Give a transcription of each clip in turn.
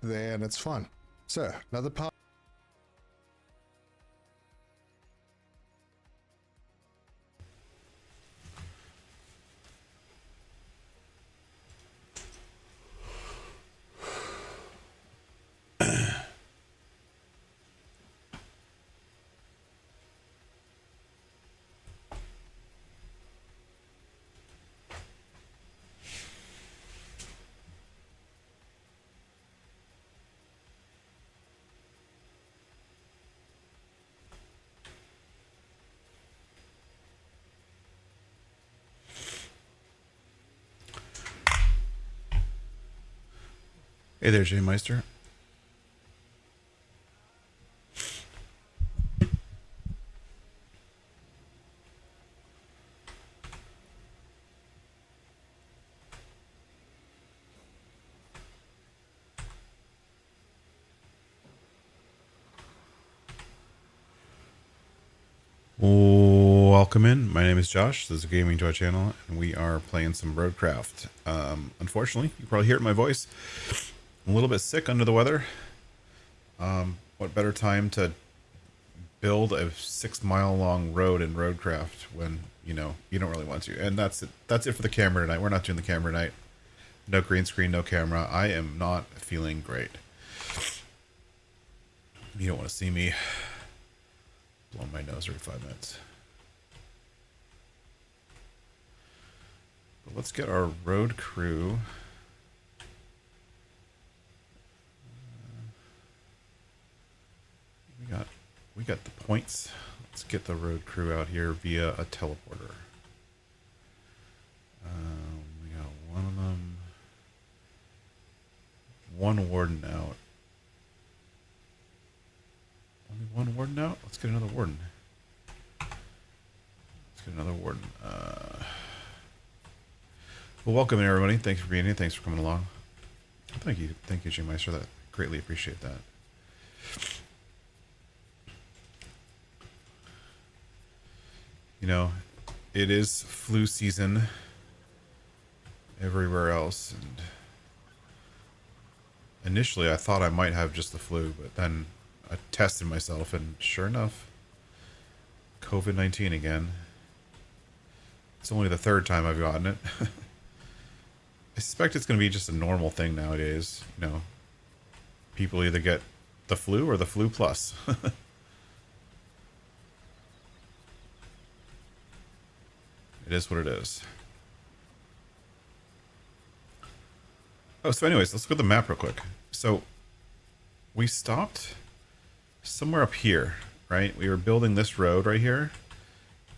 then it's fun. So, another part. Hey there, Jay Meister. Welcome in. My name is Josh. This is a Gaming Joy channel, and we are playing some Roadcraft. Unfortunately, you probably hear it in my voice. I'm a little bit sick, under the weather. What better time to build a 6-mile long road in Roadcraft when, you know, you don't really want to. And that's it. That's it for the camera tonight. We're not doing the camera tonight. No green screen, no camera. I am not feeling great. You don't want to see me blowing my nose every 5 minutes. But let's get our road crew. We got the points. Let's get the road crew out here via a teleporter. We got one of them. One warden out. Only one warden out? Let's get another warden. Well, welcome everybody. Thanks for being here. Thanks for coming along. Thank you, Jim Meister. That greatly appreciate that. You know, it is flu season everywhere else, and initially I thought I might have just the flu, but then I tested myself, and sure enough, COVID-19 again. It's only the third time I've gotten it. I suspect it's going to be just a normal thing nowadays. You know, people either get the flu or the flu plus. It is what it is. Oh, so anyways, let's go to the map real quick. So we stopped somewhere up here, right? We were building this road right here,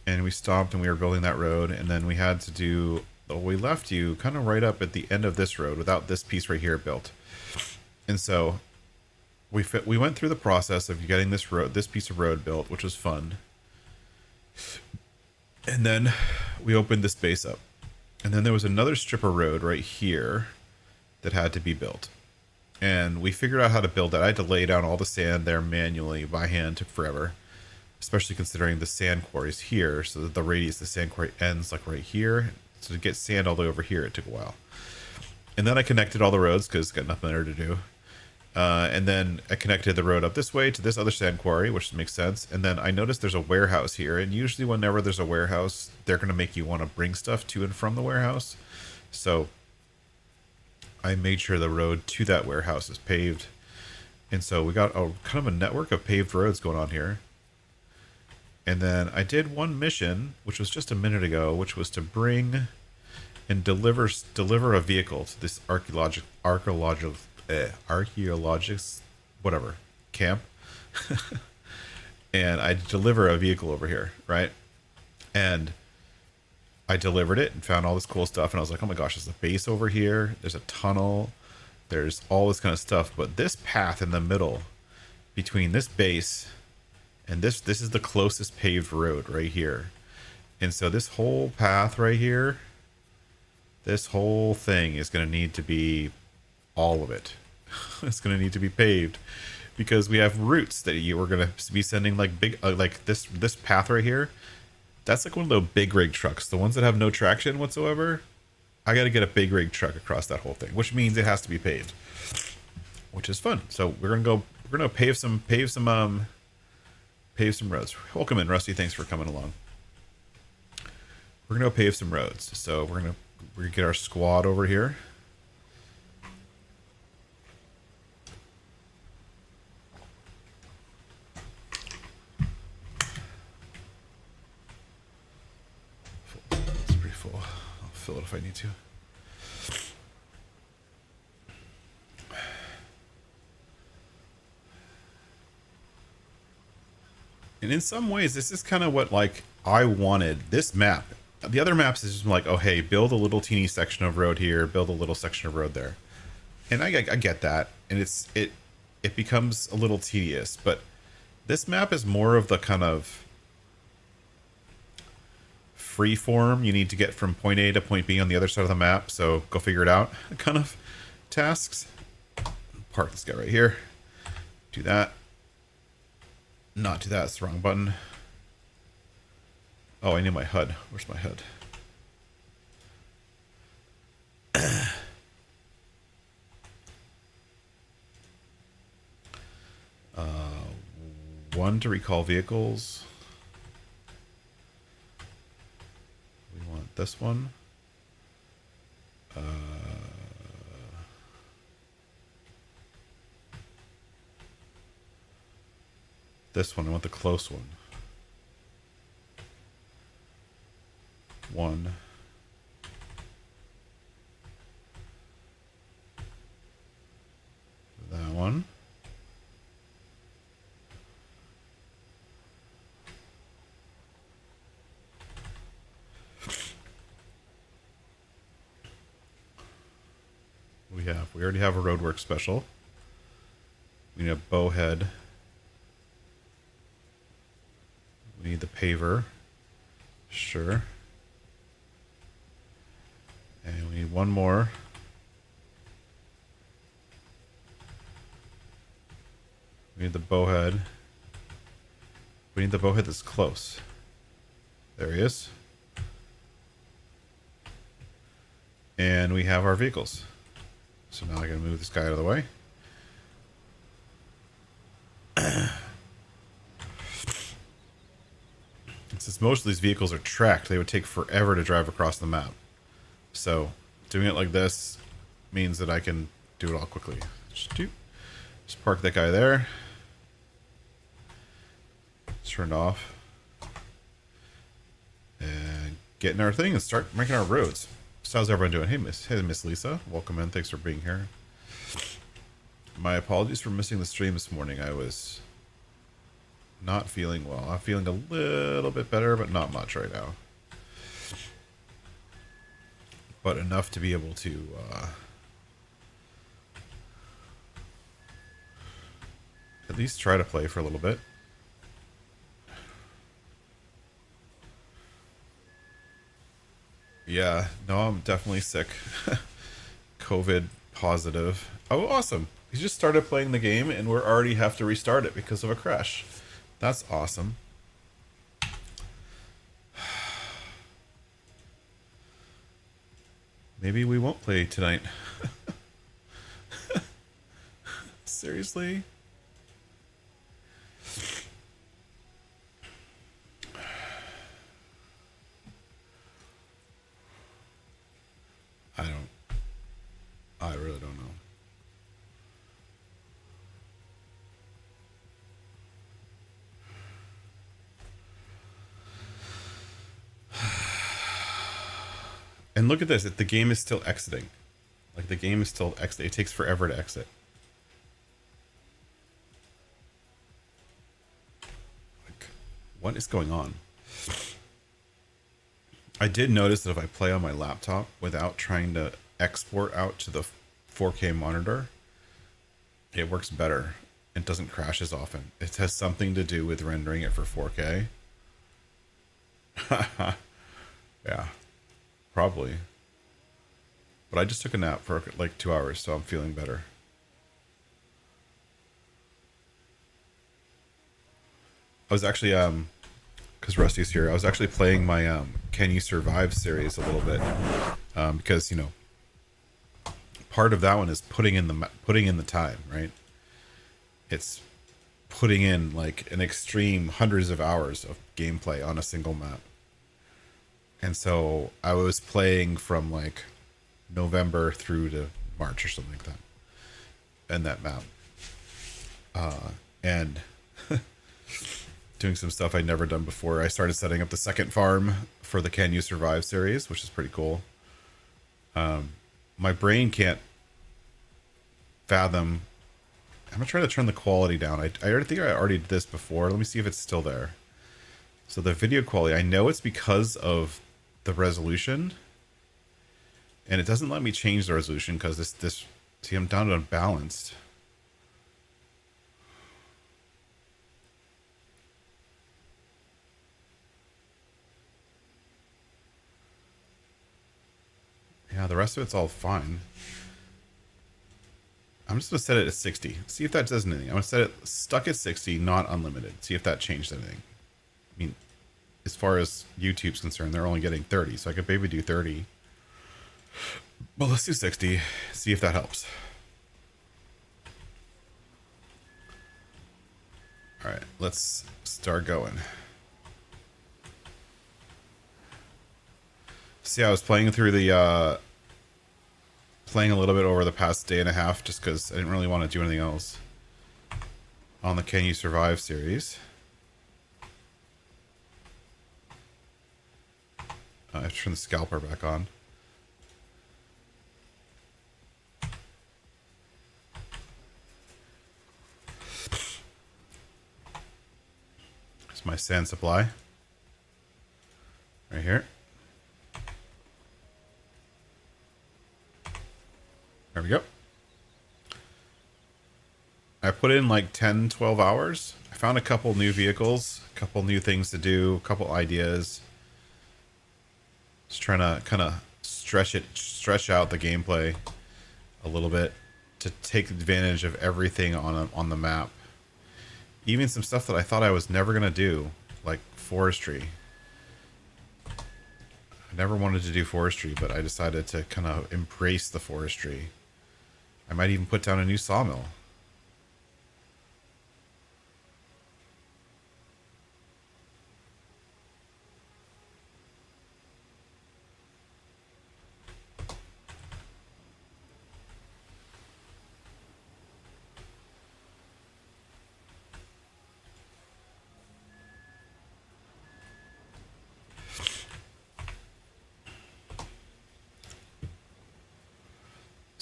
and we stopped and we were building that road, and then we had to do, we left you kind of right up at the end of this road without this piece right here built. And so we went through the process of getting this piece of road built, which was fun. And then we opened this base up. And then there was another strip of road right here that had to be built. And we figured out how to build that. I had to lay down all the sand there manually by hand. Took forever. Especially considering the sand quarries here. So that the radius of the sand quarry ends like right here. So to get sand all the way over here, it took a while. And then I connected all the roads because it's got nothing there to do. And then I connected the road up this way to this other sand quarry, which makes sense. And then I noticed there's a warehouse here. And usually whenever there's a warehouse, they're going to make you want to bring stuff to and from the warehouse. So I made sure the road to that warehouse is paved. And so we got a kind of a network of paved roads going on here. And then I did one mission, which was just a minute ago, which was to bring and deliver a vehicle to this archaeological whatever camp. And I deliver a vehicle over here, right? And I delivered it and found all this cool stuff, and I was like, oh my gosh, there's a base over here, there's a tunnel, there's all this kind of stuff. But this path in the middle between this base and this is the closest paved road right here. And so this whole path right here, this whole thing is going to need to be, all of it, it's going to need to be paved, because we have routes that we're going to be sending, like big, like this path right here. That's like one of those big rig trucks, the ones that have no traction whatsoever. I got to get a big rig truck across that whole thing, which means it has to be paved. which is fun. So we're gonna pave some roads. Welcome in, Rusty. Thanks for coming along. We're gonna go pave some roads. So we're gonna get our squad over here. It's pretty full. I'll fill it if I need to. And in some ways, this is kind of what like I wanted this map. The other maps is just like, oh hey, build a little teeny section of road here, build a little section of road there, and I get that, and it becomes a little tedious. But this map is more of the kind of free form. You need to get from point A to point B on the other side of the map, so go figure it out. Kind of tasks. Park this guy right here. Do that. Not do that, it's the wrong button. Oh, I need my HUD. Where's my HUD? One to recall vehicles. We want this one. This one, I want the close one. One. That one. We already have a roadwork special. We need a bowhead. We need the paver. Sure. And we need one more. We need the bowhead. We need the bowhead that's close. There he is. And we have our vehicles. So now I gotta move this guy out of the way. Since most of these vehicles are tracked, they would take forever to drive across the map. So doing it like this means that I can do it all quickly. Just park that guy there. Turn off. And get in our thing and start making our roads. So how's everyone doing? Hey Miss Lisa. Welcome in. Thanks for being here. My apologies for missing the stream this morning. I was not feeling well. I'm feeling a little bit better, but not much right now. But enough to be able to at least try to play for a little bit. Yeah, no, I'm definitely sick. COVID positive. Oh, awesome. He just started playing the game and we're already have to restart it because of a crash. That's awesome. Maybe we won't play tonight. Seriously? I really don't know. And look at this, the game is still exiting. Like the game is still exiting. It takes forever to exit. Like, what is going on? I did notice that if I play on my laptop without trying to export out to the 4K monitor, it works better. It doesn't crash as often. It has something to do with rendering it for 4K. Yeah, probably. But I just took a nap for like 2 hours, so I'm feeling better. I was actually, because Rusty's here, I was actually playing my Can You Survive series a little bit. Because, you know, part of that one is putting in the time, right? It's putting in like an extreme hundreds of hours of gameplay on a single map. And so I was playing from like November through to March or something like that, and that map, and doing some stuff I'd never done before. I started setting up the second farm for the Can You Survive series, which is pretty cool. My brain can't fathom. I'm gonna try to turn the quality down. I already think I already did this before. Let me see if it's still there. So the video quality, I know it's because of the resolution, and it doesn't let me change the resolution because this see, I'm down to unbalanced. Yeah, the rest of it's all fine. I'm just gonna set it at 60. See if that does anything. I'm gonna set it stuck at 60, not unlimited. See if that changed anything. I mean, as far as YouTube's concerned, they're only getting 30, so I could maybe do 30. Well, let's do 60. See if that helps. All right, let's start going. See, I was playing through the playing a little bit over the past day and a half just because I didn't really want to do anything else on the Can You Survive series. I have to turn the scalper back on. It's my sand supply right here. There we go. I put in like 10, 12 hours. I found a couple new vehicles, a couple new things to do, a couple ideas. Just trying to kind of stretch out the gameplay a little bit to take advantage of everything on the map. Even some stuff that I thought I was never gonna do, like forestry. I never wanted to do forestry, but I decided to kind of embrace the forestry. I might even put down a new sawmill.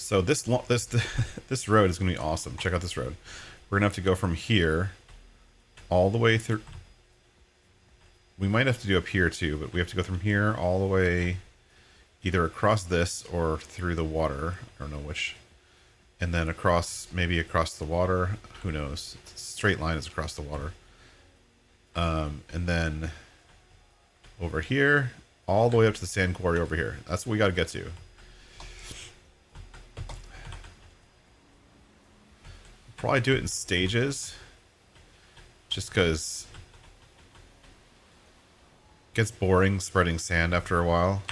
So this this road is going to be awesome. Check out this road. We're going to have to go from here all the way through. We might have to do up here too, but we have to go from here all the way either across this or through the water. I don't know which. And then across, maybe across the water. Who knows? Straight line is across the water. And then over here, all the way up to the sand quarry over here. That's what we got to get to. Probably do it in stages, just because it gets boring spreading sand after a while.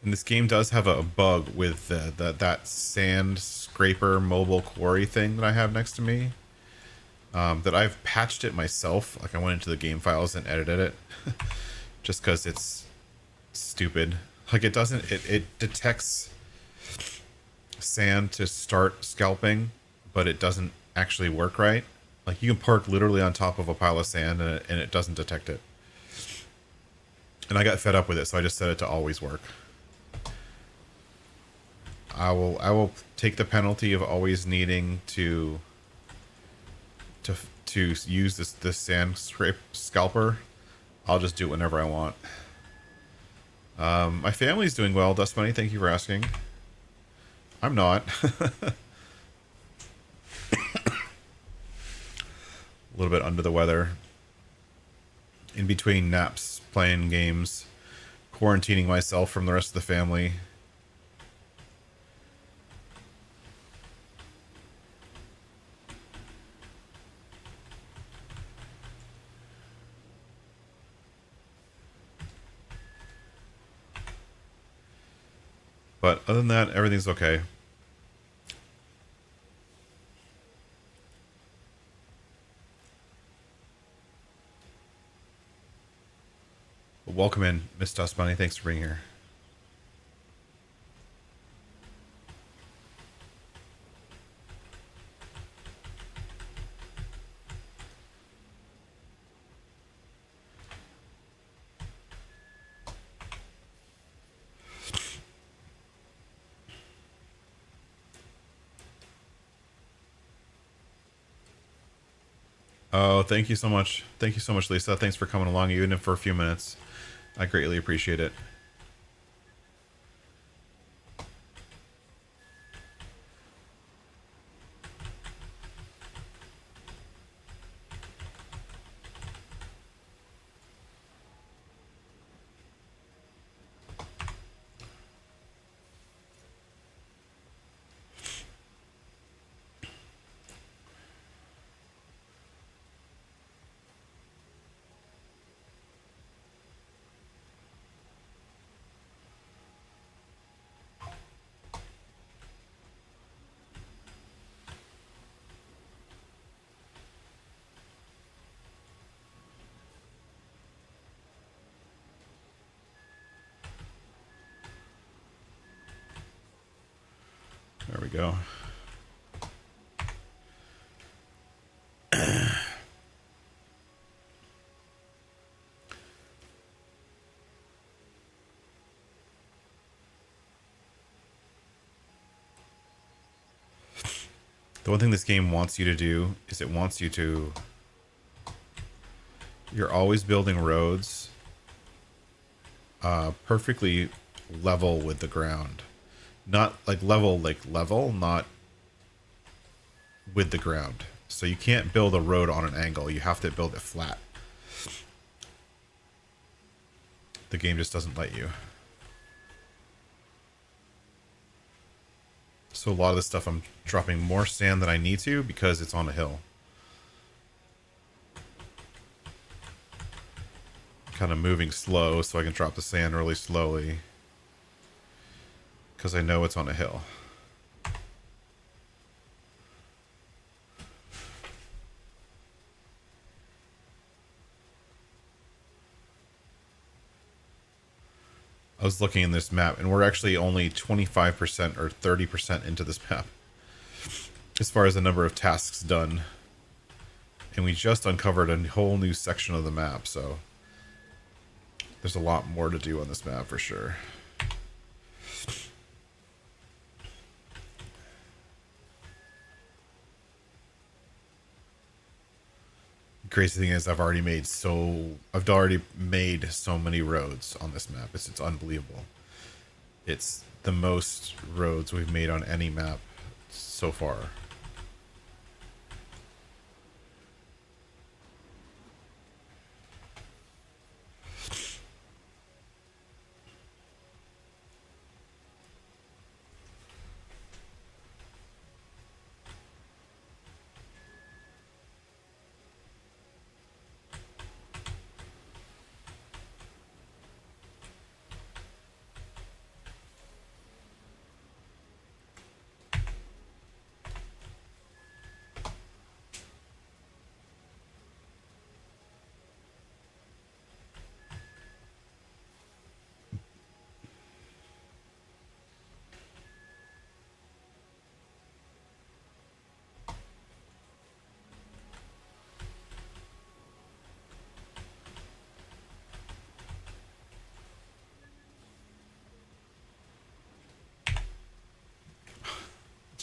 And this game does have a bug with that sand scraper mobile quarry thing that I have next to me. That I've patched it myself. Like I went into the game files and edited it, just because it's stupid. Like it doesn't. It detects sand to start scalping, but it doesn't actually work right. Like you can park literally on top of a pile of sand and it doesn't detect it. And I got fed up with it, so I just set it to always work. I will take the penalty of always needing to use this sand scalper. I'll just do it whenever I want. My family's doing well, Dust Bunny. Thank you for asking. I'm not. A little bit under the weather. In between naps, playing games, quarantining myself from the rest of the family. But other than that, everything's okay. Welcome in, Miss Dust Bunny. Thanks for being here. Oh, thank you so much. Thank you so much, Lisa. Thanks for coming along, even if for a few minutes. I greatly appreciate it. There we go. The one thing this game wants you to do is it wants you to... You're always building roads perfectly level with the ground. Not like level, not with the ground. So you can't build a road on an angle. You have to build it flat. The game just doesn't let you. So a lot of this stuff I'm dropping more sand than I need to because it's on a hill. Kind of moving slow so I can drop the sand really slowly. Because I know it's on a hill. I was looking in this map, and we're actually only 25% or 30% into this map as far as the number of tasks done. And we just uncovered a whole new section of the map, so there's a lot more to do on this map for sure. The crazy thing is I've already made so many roads on this map. It's unbelievable. It's the most roads we've made on any map so far.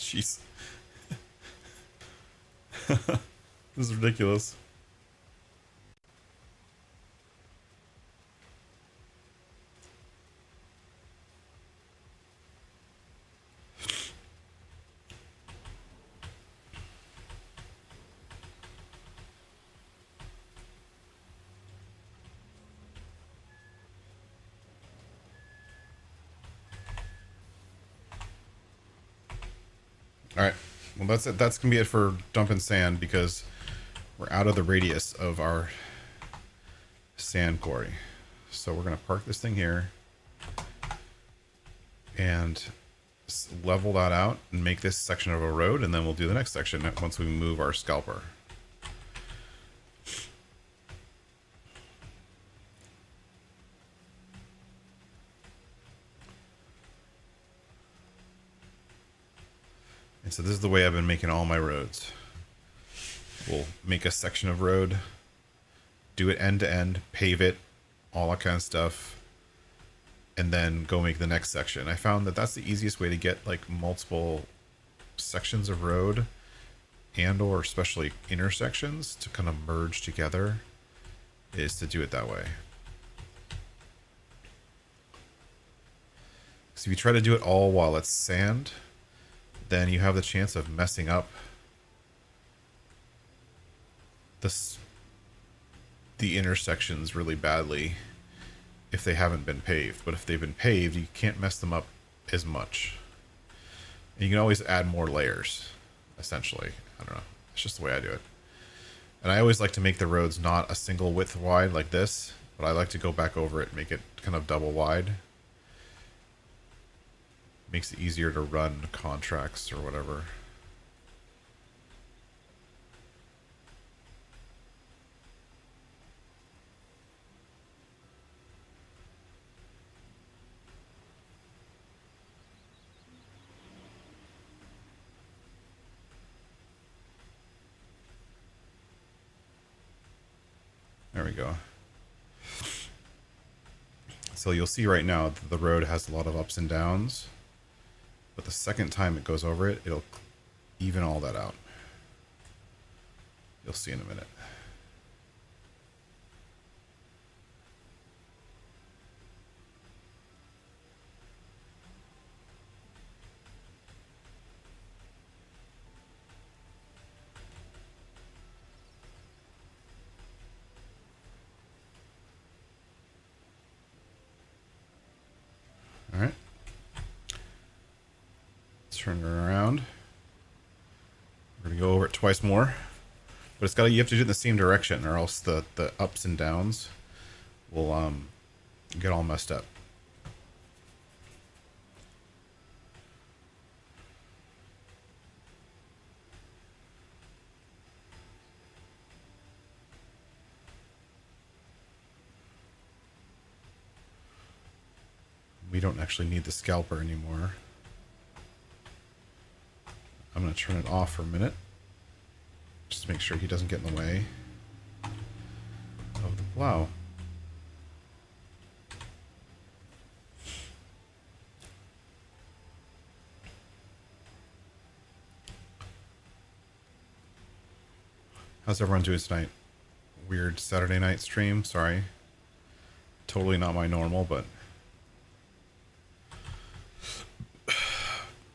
Jeez. This is ridiculous. Well, that's it. That's gonna be it for dumping sand because we're out of the radius of our sand quarry. So we're gonna park this thing here and level that out and make this section of a road, and then we'll do the next section once we move our scalper. And so this is the way I've been making all my roads. We'll make a section of road, do it end to end, pave it, all that kind of stuff, and then go make the next section. I found that that's the easiest way to get like multiple sections of road and or especially intersections to kind of merge together, is to do it that way. So if you try to do it all while it's sand, then you have the chance of messing up the intersections really badly if they haven't been paved. But if they've been paved, you can't mess them up as much. And you can always add more layers, essentially. I don't know. It's just the way I do it. And I always like to make the roads not a single width wide like this, but I like to go back over it and make it kind of double wide. Makes it easier to run contracts or whatever. There we go. So you'll see right now that the road has a lot of ups and downs, but the second time it goes over it, it'll even all that out. You'll see in a minute. All right. Let's turn it around. We're gonna go over it twice more, but it's got you have to do it in the same direction, or else the ups and downs will get all messed up. We don't actually need the scalper anymore. I'm going to turn it off for a minute, just to make sure he doesn't get in the way of the plow. How's everyone doing tonight? Weird Saturday night stream, sorry. Totally not my normal, but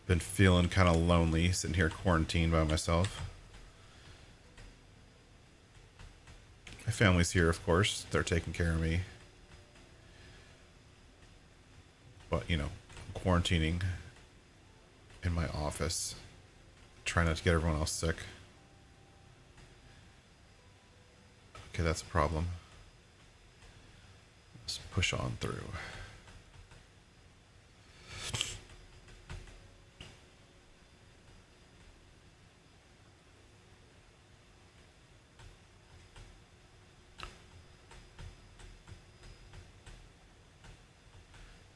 been feeling kind of lonely sitting here quarantined by myself. My family's here, of course. They're taking care of me. But, you know, I'm quarantining in my office, trying not to get everyone else sick. Okay, that's a problem. Let's push on through.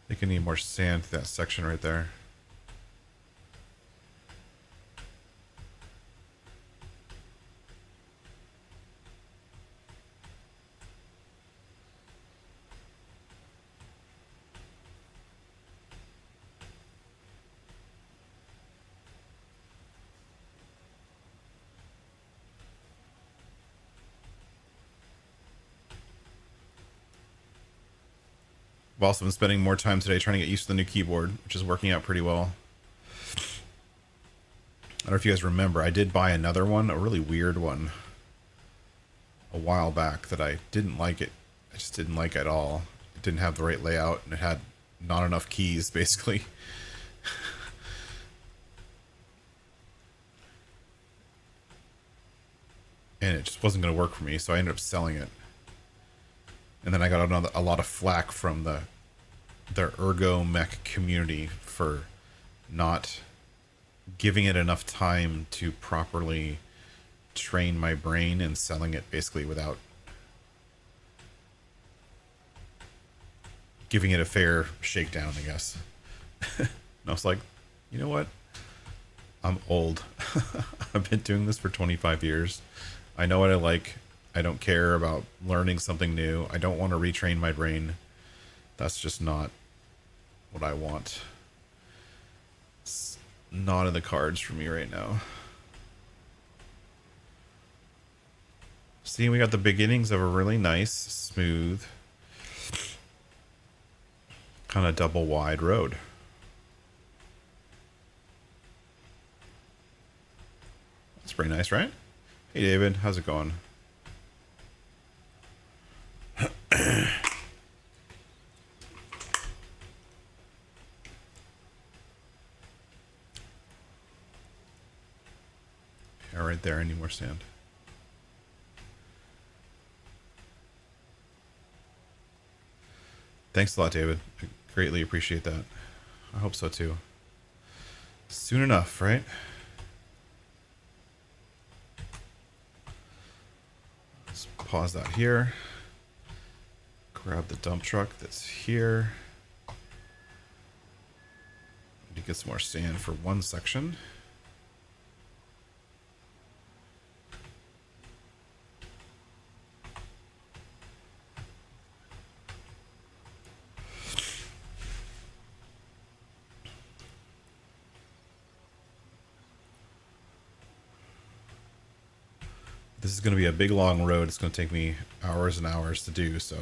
I think I need more sand to that section right there. I've also been spending more time today trying to get used to the new keyboard, which is working out pretty well. I don't know if you guys remember, I did buy another one, a really weird one, a while back that I didn't like it. I just didn't like it at all. It didn't have the right layout, and it had not enough keys, basically. and it just wasn't going to work for me, so I ended up selling it. And then I got a lot of flack from the ergo mech community for not giving it enough time to properly train my brain and selling it basically without giving it a fair shakedown, I guess. And I was like, you know what? I'm old. I've been doing this for 25 years. I know what I like. I don't care about learning something new. I don't want to retrain my brain. That's just not what I want. It's not in the cards for me right now. See, we got the beginnings of a really nice, smooth, kind of double wide road. That's pretty nice, right? Hey, David, how's it going? Yeah, right there. Any more sand? Thanks a lot, David. I greatly appreciate that. I hope so too. Soon enough, right? Let's pause that here. Grab the dump truck that's here. Need to get some more sand for one section. This is going to be a big long road. It's going to take me hours and hours to do, so.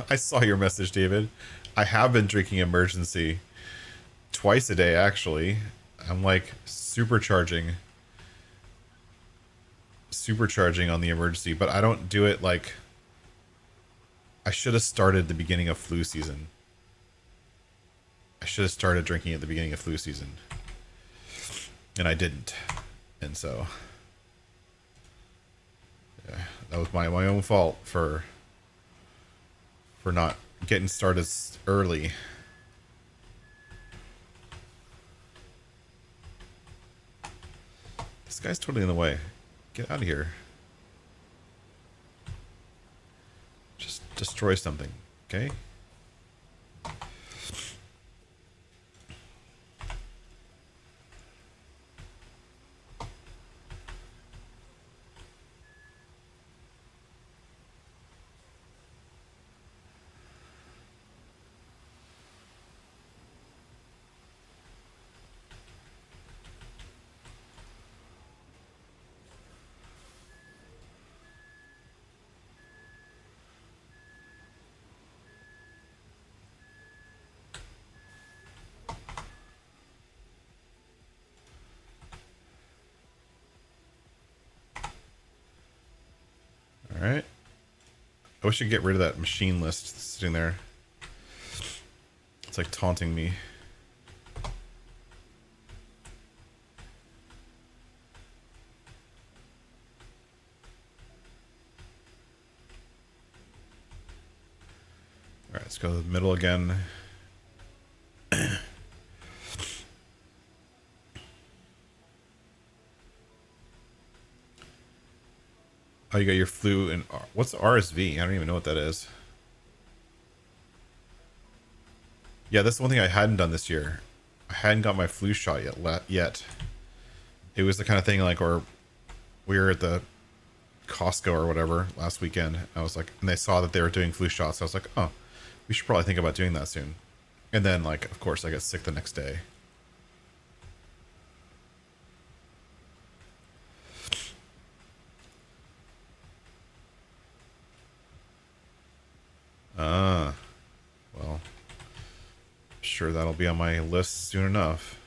I saw your message, David. I have been drinking emergency twice a day, actually. I'm like supercharging on the emergency, but I don't do it like. I should have started the beginning of flu season. I should have started drinking at the beginning of flu season. And I didn't. And so, yeah, that was my own fault for not getting started early. This guy's totally in the way. Get out of here. Just destroy something, okay? All right. I wish I could get rid of that machine list sitting there. It's like taunting me. All right, let's go to the middle again. Oh, you got your flu and what's RSV? I don't even know what that is. Yeah, that's the one thing I hadn't done this year. I hadn't got my flu shot yet. It was the kind of thing like, or we were at the Costco or whatever last weekend. I was like, and they saw that they were doing flu shots. I was like, oh, we should probably think about doing that soon. And then, like, of course, I got sick the next day. Well, sure that'll be on my list soon enough.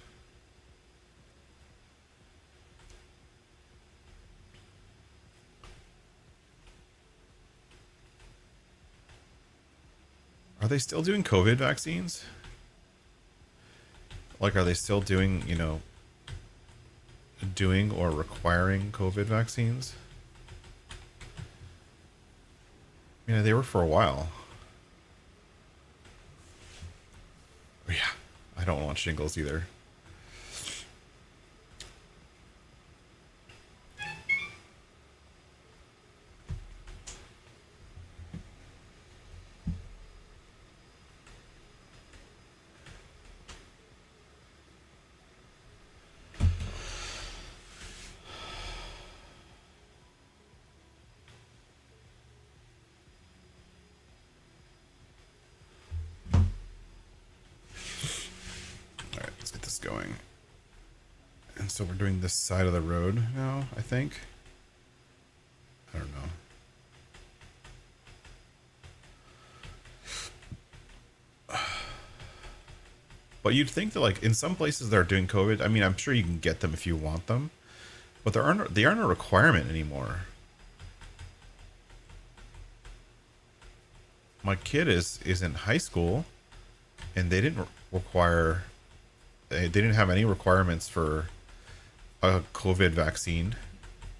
Are they still doing COVID vaccines? Like, are they still doing, you know, doing or requiring COVID vaccines? Yeah, they were for a while. Yeah, I don't want shingles either. All right, let's get this going. And so we're doing this side of the road now, I think. I don't know. But you'd think that, like, in some places that are doing COVID, I mean, I'm sure you can get them if you want them, but they aren't a requirement anymore. My kid is in high school, and they didn't require, they didn't have any requirements for a COVID vaccine,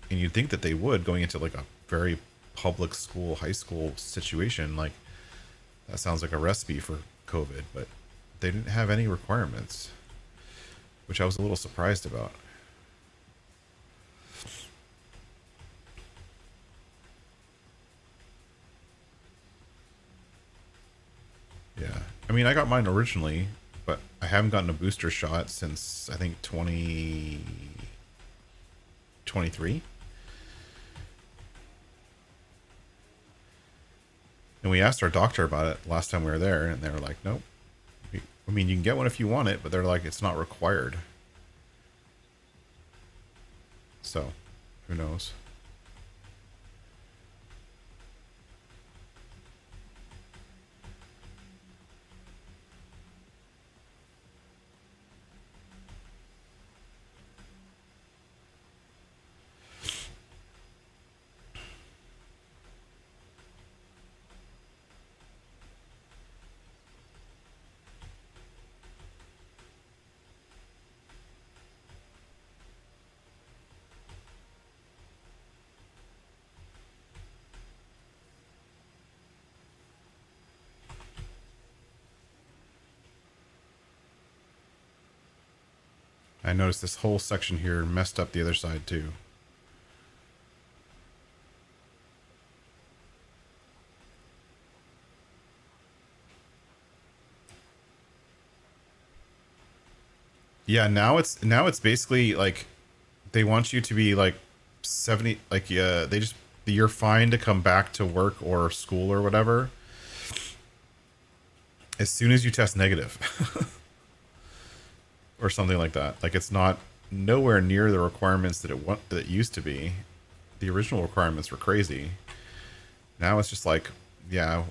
and you'd think that they would, going into like a very public school, high school situation. Like, that sounds like a recipe for COVID, but they didn't have any requirements, which I was a little surprised about. Yeah, I mean, I got mine originally, but I haven't gotten a booster shot since I think 2023. And we asked our doctor about it last time we were there, and they were like, nope. I mean, you can get one if you want it, but they're like, it's not required. So, who knows? I noticed this whole section here messed up the other side too. Yeah, now it's basically like they want you to be like 70, like, yeah, they just, you're fine to come back to work or school or whatever as soon as you test negative. Or something like that. Like, it's not nowhere near the requirements that it used to be. The original requirements were crazy. Now it's just like, yeah,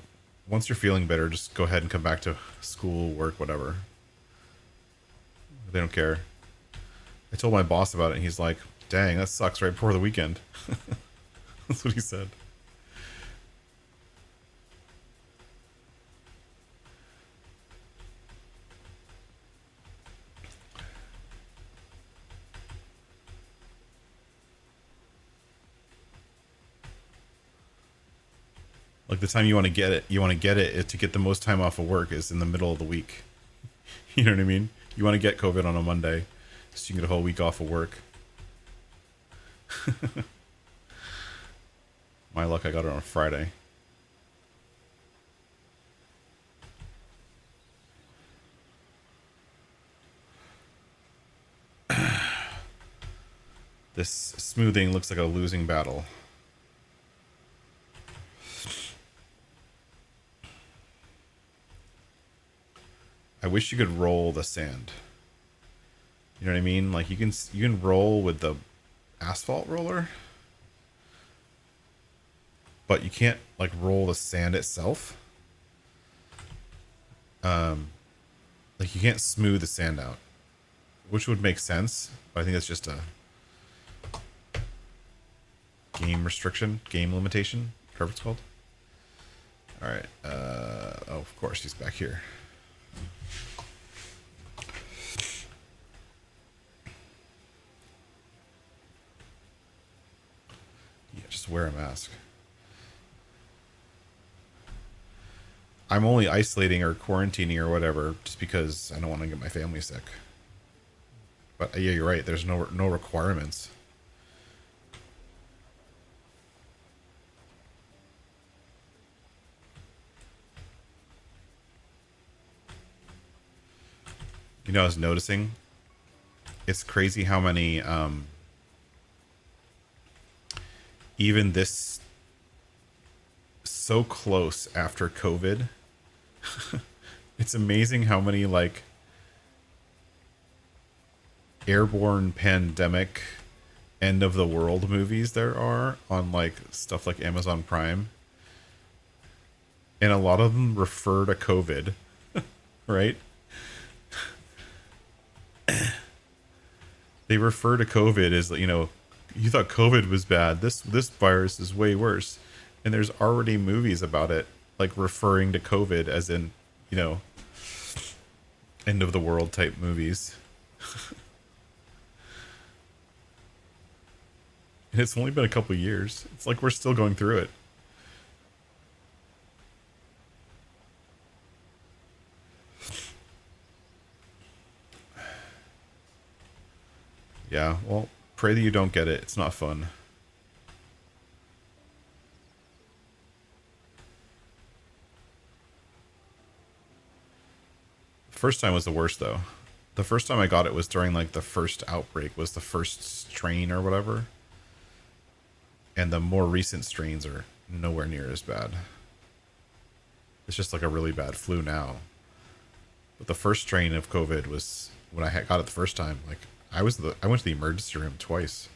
once you're feeling better, just go ahead and come back to school, work, whatever. They don't care. I told my boss about it, and he's like, dang, that sucks right before the weekend. That's what he said. Like, the time you want to get it, to get the most time off of work is in the middle of the week. You know what I mean? You want to get COVID on a Monday so you can get a whole week off of work. My luck, I got it on a Friday. This smoothing looks like a losing battle. I wish you could roll the sand. You know what I mean? Like, you can roll with the asphalt roller, but you can't like roll the sand itself. Like, you can't smooth the sand out, which would make sense, but I think that's just a game restriction, game limitation, whatever it's called. All right. Oh, of course, he's back here. wear a mask. I'm only isolating or quarantining or whatever just because I don't want to get my family sick. But yeah, you're right. There's no requirements. You know, I was noticing, it's crazy how many, even this so close after COVID, it's amazing how many like airborne pandemic end of the world movies there are on like stuff like Amazon Prime. And a lot of them refer to COVID, right? They refer to COVID as, you know, you thought COVID was bad. This virus is way worse. And there's already movies about it, like referring to COVID as in, you know, end of the world type movies. And it's only been a couple years. It's like we're still going through it. Yeah, well, pray that you don't get it. It's not fun. First time was the worst though. The first time I got it was during like the first outbreak, was the first strain or whatever. And the more recent strains are nowhere near as bad. It's just like a really bad flu now. But the first strain of COVID was when I got it the first time. Like I went to the emergency room twice.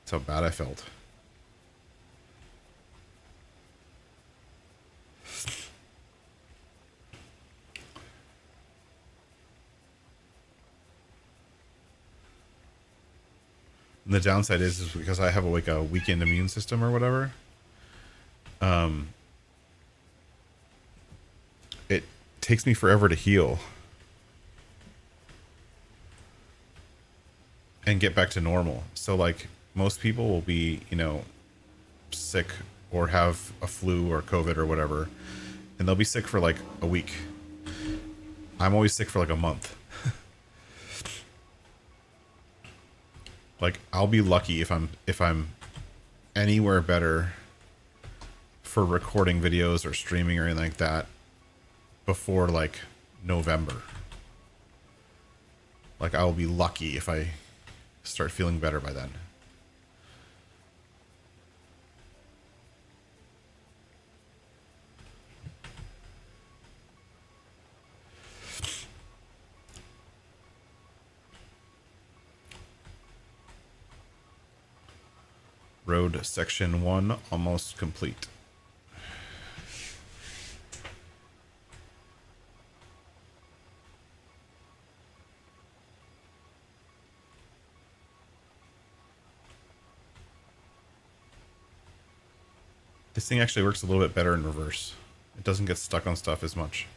That's how bad I felt. And the downside is because I have like a weakened immune system or whatever. It takes me forever to heal and get back to normal. So like most people will be, you know, sick or have a flu or COVID or whatever, and they'll be sick for like a week. I'm always sick for like a month. Like I'll be lucky if I'm anywhere better for recording videos or streaming or anything like that before like November. Like I'll be lucky if I start feeling better by then. Road section 1 almost complete. This thing actually works a little bit better in reverse. It doesn't get stuck on stuff as much.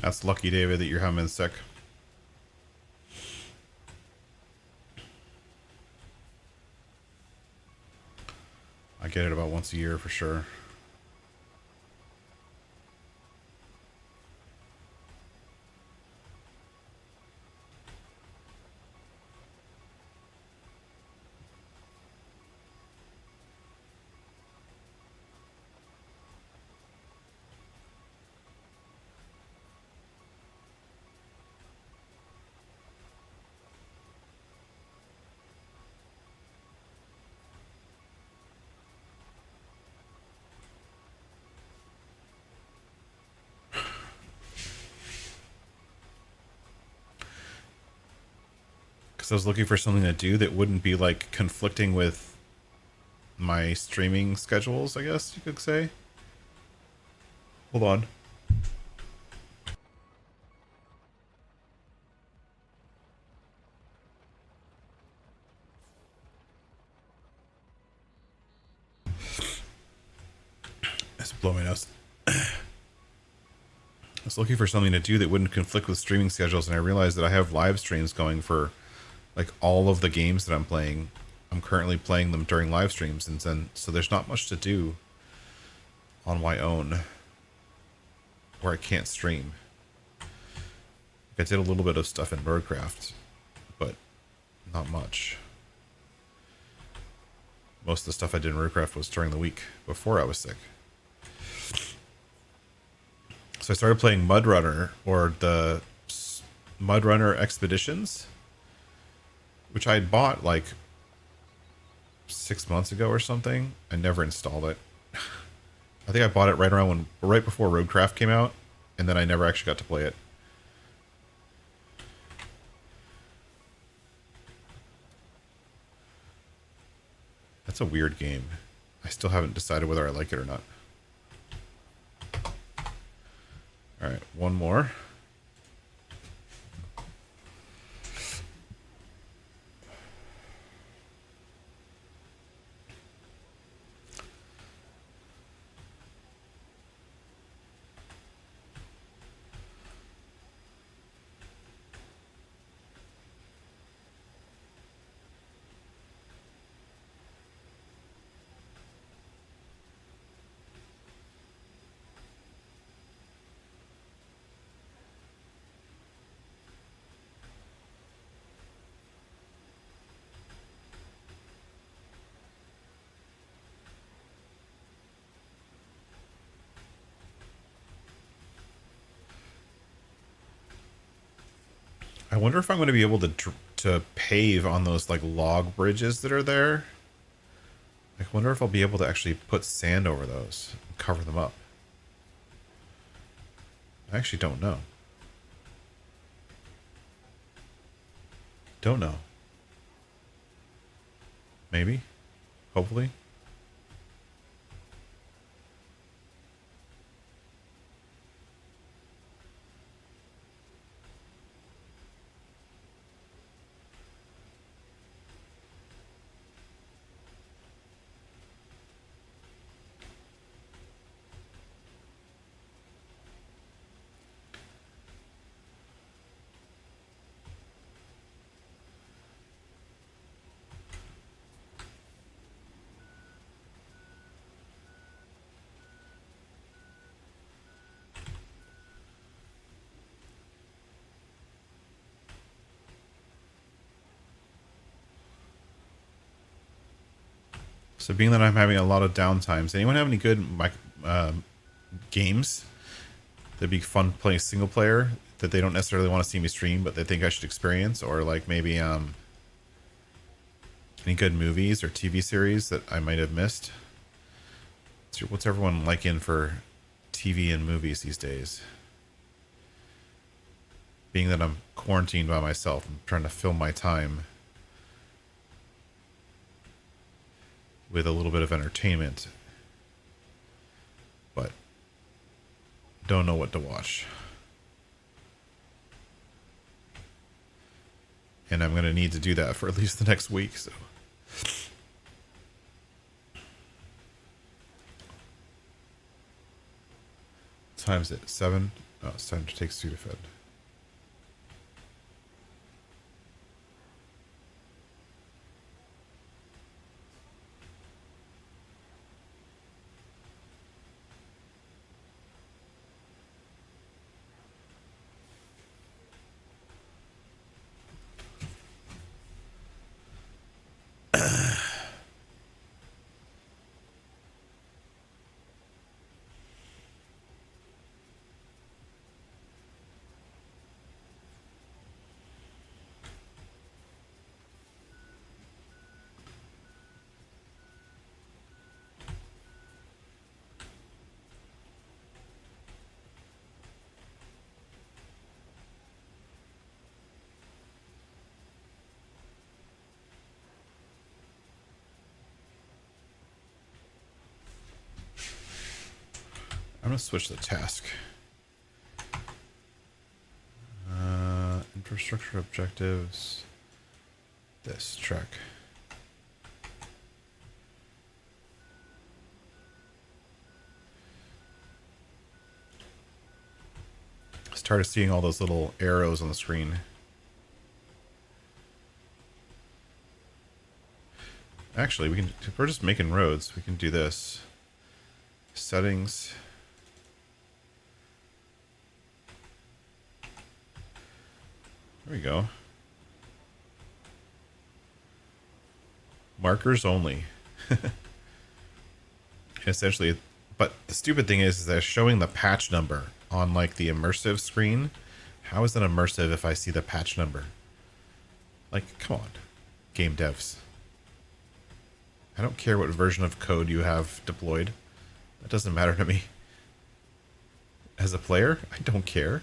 That's lucky, David, that you're humming sick. I get it about once a year for sure. So I was looking for something to do that wouldn't be like conflicting with my streaming schedules, I guess you could say. Hold on. It's blowing my nose. I was looking for something to do that wouldn't conflict with streaming schedules, and I realized that I have live streams going for like all of the games that I'm playing. I'm currently playing them during live streams, and then so there's not much to do on my own where I can't stream. I did a little bit of stuff in Birdcraft, but not much. Most of the stuff I did in Birdcraft was during the week before I was sick. So I started playing Mudrunner, or the Mudrunner Expeditions, which I had bought like 6 months ago or something. I never installed it. I think I bought it right before Roadcraft came out, and then I never actually got to play it. That's a weird game. I still haven't decided whether I like it or not. All right, one more. I wonder if I'm going to be able to pave on those like log bridges that are there. I wonder if I'll be able to actually put sand over those and cover them up. I actually don't know. Don't know. Maybe. Hopefully. So being that I'm having a lot of downtime, does anyone have any good games that'd be fun playing single player that they don't necessarily want to see me stream, but they think I should experience? Or like maybe any good movies or TV series that I might have missed? What's everyone like in for TV and movies these days? Being that I'm quarantined by myself, I'm trying to fill my time with a little bit of entertainment, but don't know what to watch. And I'm going to need to do that for at least the next week, so. What time is it? 7? Oh, it's time to take Sudafed. going to switch the task. Infrastructure objectives. This track. Started seeing all those little arrows on the screen. Actually, we can, if we're just making roads, we can do this. Settings. There we go. Markers only. Essentially, but the stupid thing is they're showing the patch number on like the immersive screen. How is that immersive if I see the patch number? Like, come on, game devs. I don't care what version of code you have deployed. That doesn't matter to me. As a player, I don't care.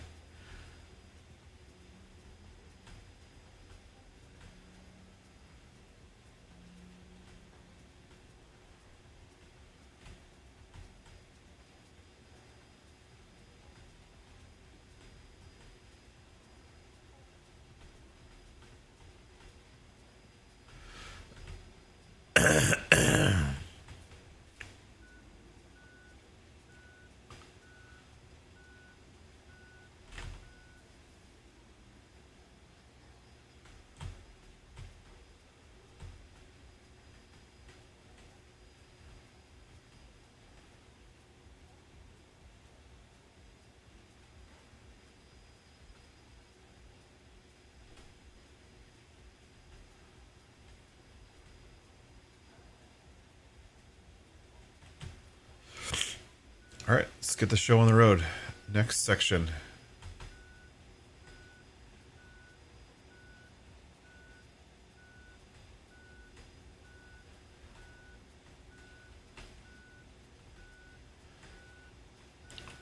All right, let's get the show on the road. Next section.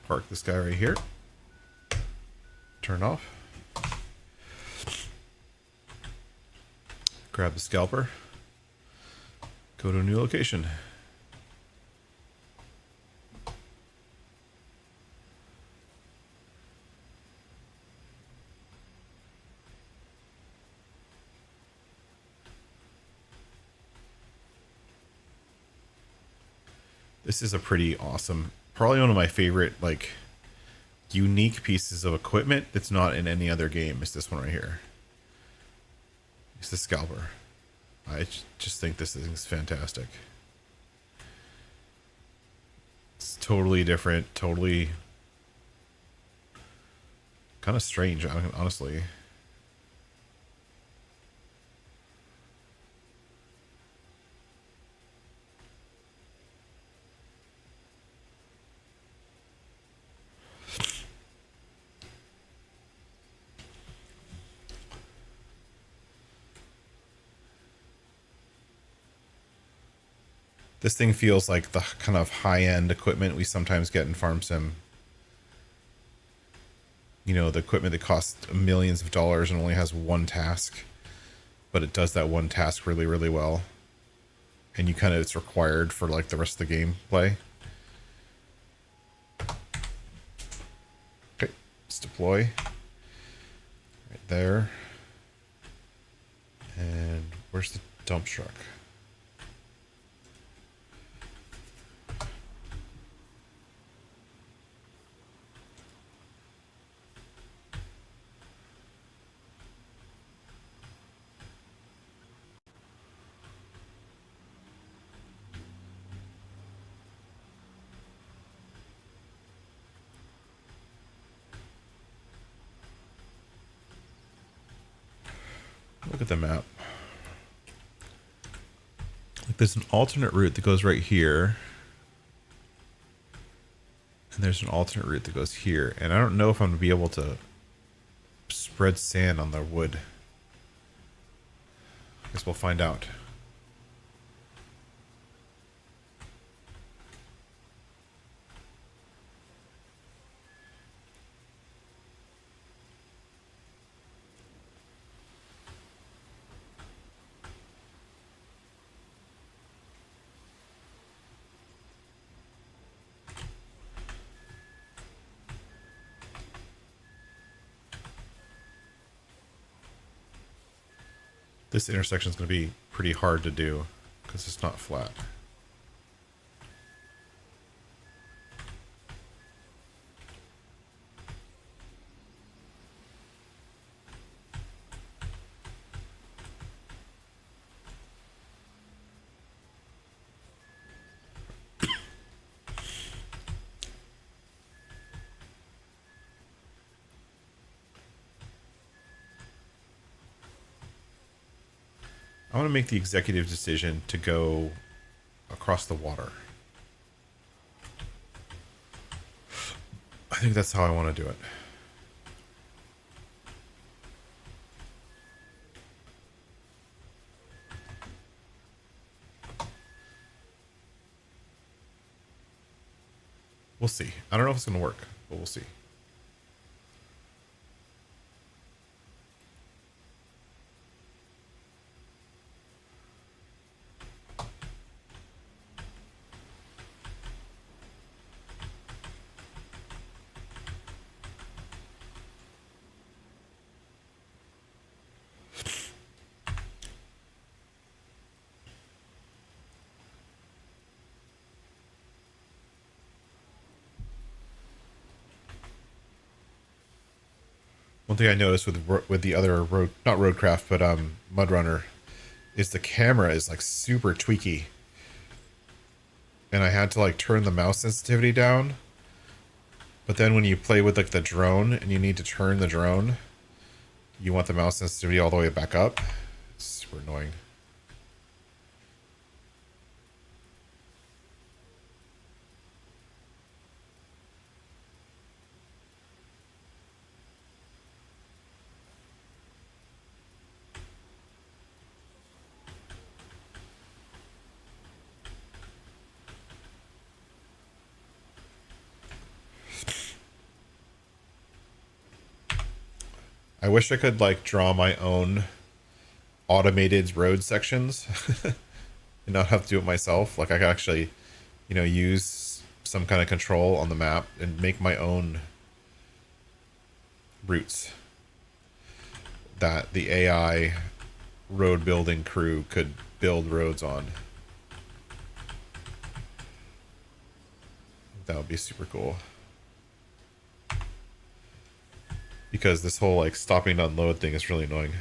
Park this guy right here. Turn off. Grab the scalper. Go to a new location. This is a pretty awesome, probably one of my favorite, like, unique pieces of equipment that's not in any other game is this one right here. It's the scalper. I just think this thing's fantastic. It's totally different, totally kind of strange, honestly. This thing feels like the kind of high-end equipment we sometimes get in Farm Sim. You know, the equipment that costs millions of dollars and only has one task, but it does that one task really, really well. And you kind of, it's required for like the rest of the gameplay. Okay, let's deploy. Right there. And where's the dump truck? Look at the map. Like there's an alternate route that goes right here. And there's an alternate route that goes here. And I don't know if I'm going to be able to spread sand on the wood. I guess we'll find out. This intersection is going to be pretty hard to do because it's not flat. I want to make the executive decision to go across the water. I think that's how I want to do it. We'll see. I don't know if it's going to work, but we'll see. One thing I noticed with the other road, not Roadcraft, but Mudrunner, is the camera is like super tweaky, and I had to like turn the mouse sensitivity down. But then when you play with like the drone and you need to turn the drone, you want the mouse sensitivity all the way back up. It's super annoying. I wish I could like draw my own automated road sections and not have to do it myself. Like I could actually, use some kind of control on the map and make my own routes that the AI road building crew could build roads on. That would be super cool. Because this whole like stopping to unload thing is really annoying.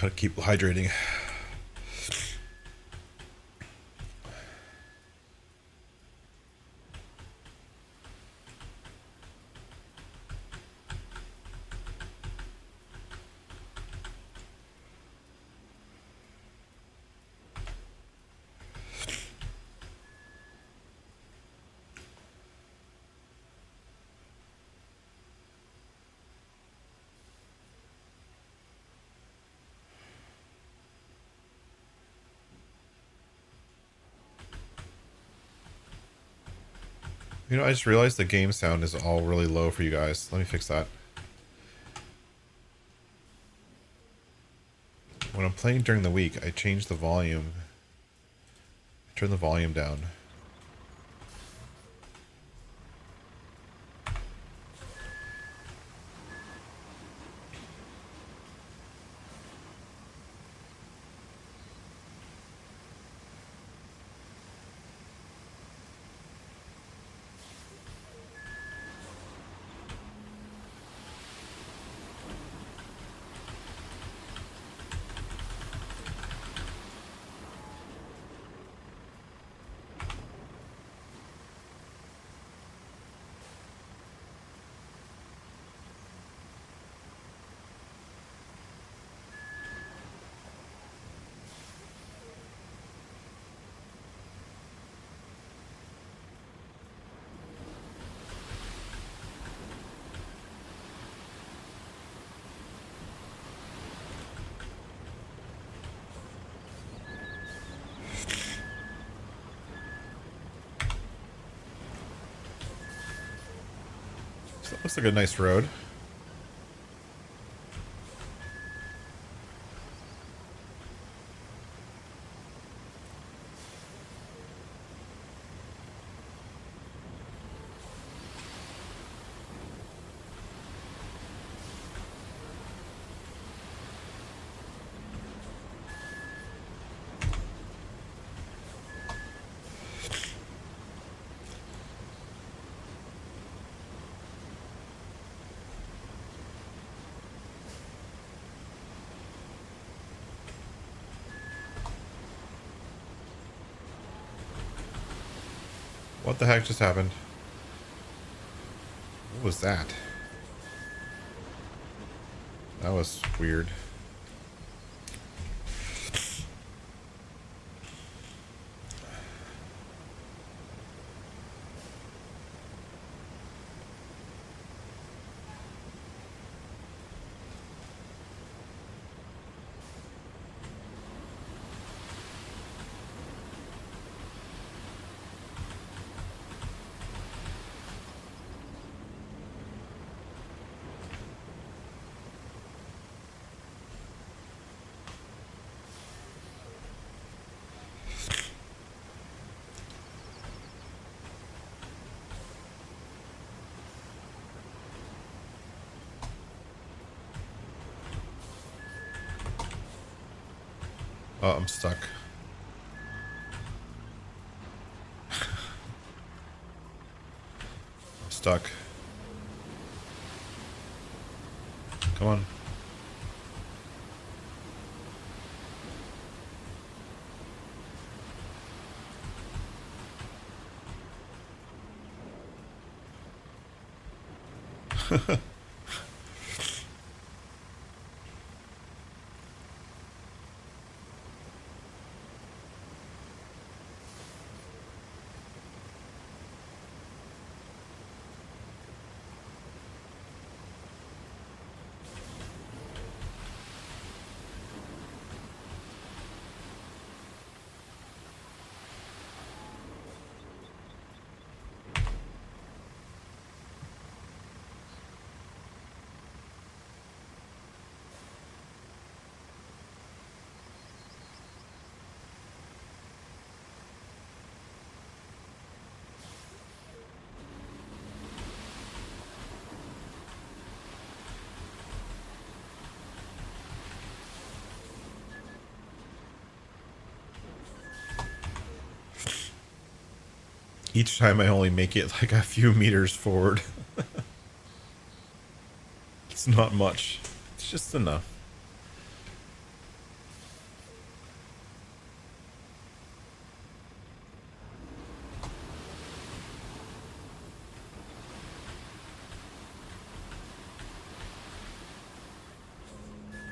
Gotta keep hydrating. I just realized the game sound is all really low for you guys. Let me fix that. When I'm playing during the week, I change the volume. I turn the volume down. looks like a nice road. What the heck just happened? What was that? That was weird. Oh, I'm stuck. I'm stuck. Come on. Each time I only make it like a few meters forward. It's not much. It's just enough.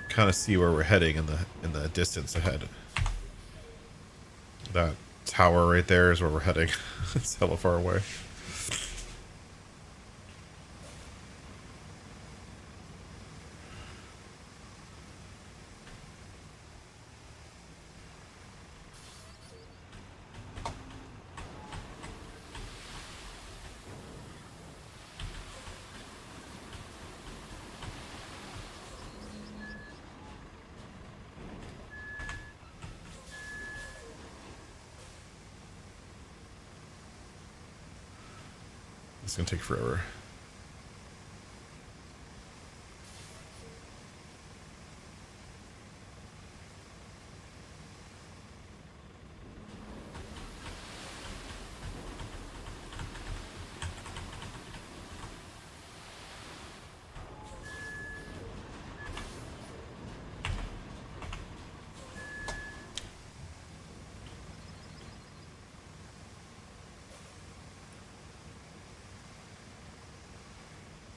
Kind of see where we're heading in the distance ahead. That tower right there is where we're heading. It's hella far away. It's gonna take forever.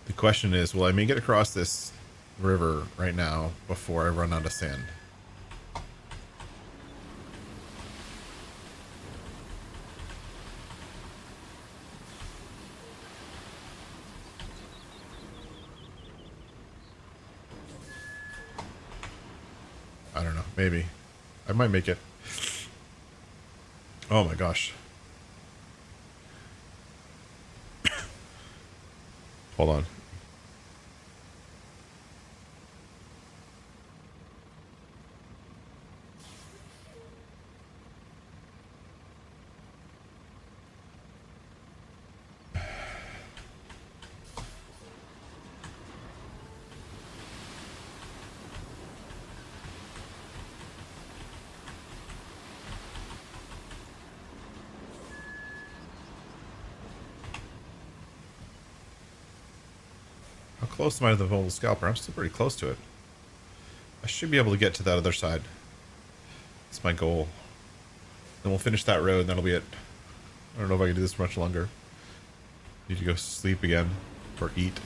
The question is, will I make it across this river right now before I run out of sand? I don't know. Maybe. I might make it. Oh my gosh. Hold on. close am I to the mobile scalper? I'm still pretty close to it. I should be able to get to that other side. That's my goal. Then we'll finish that road and that'll be it. I don't know if I can do this for much longer. Need to go sleep again. Or eat.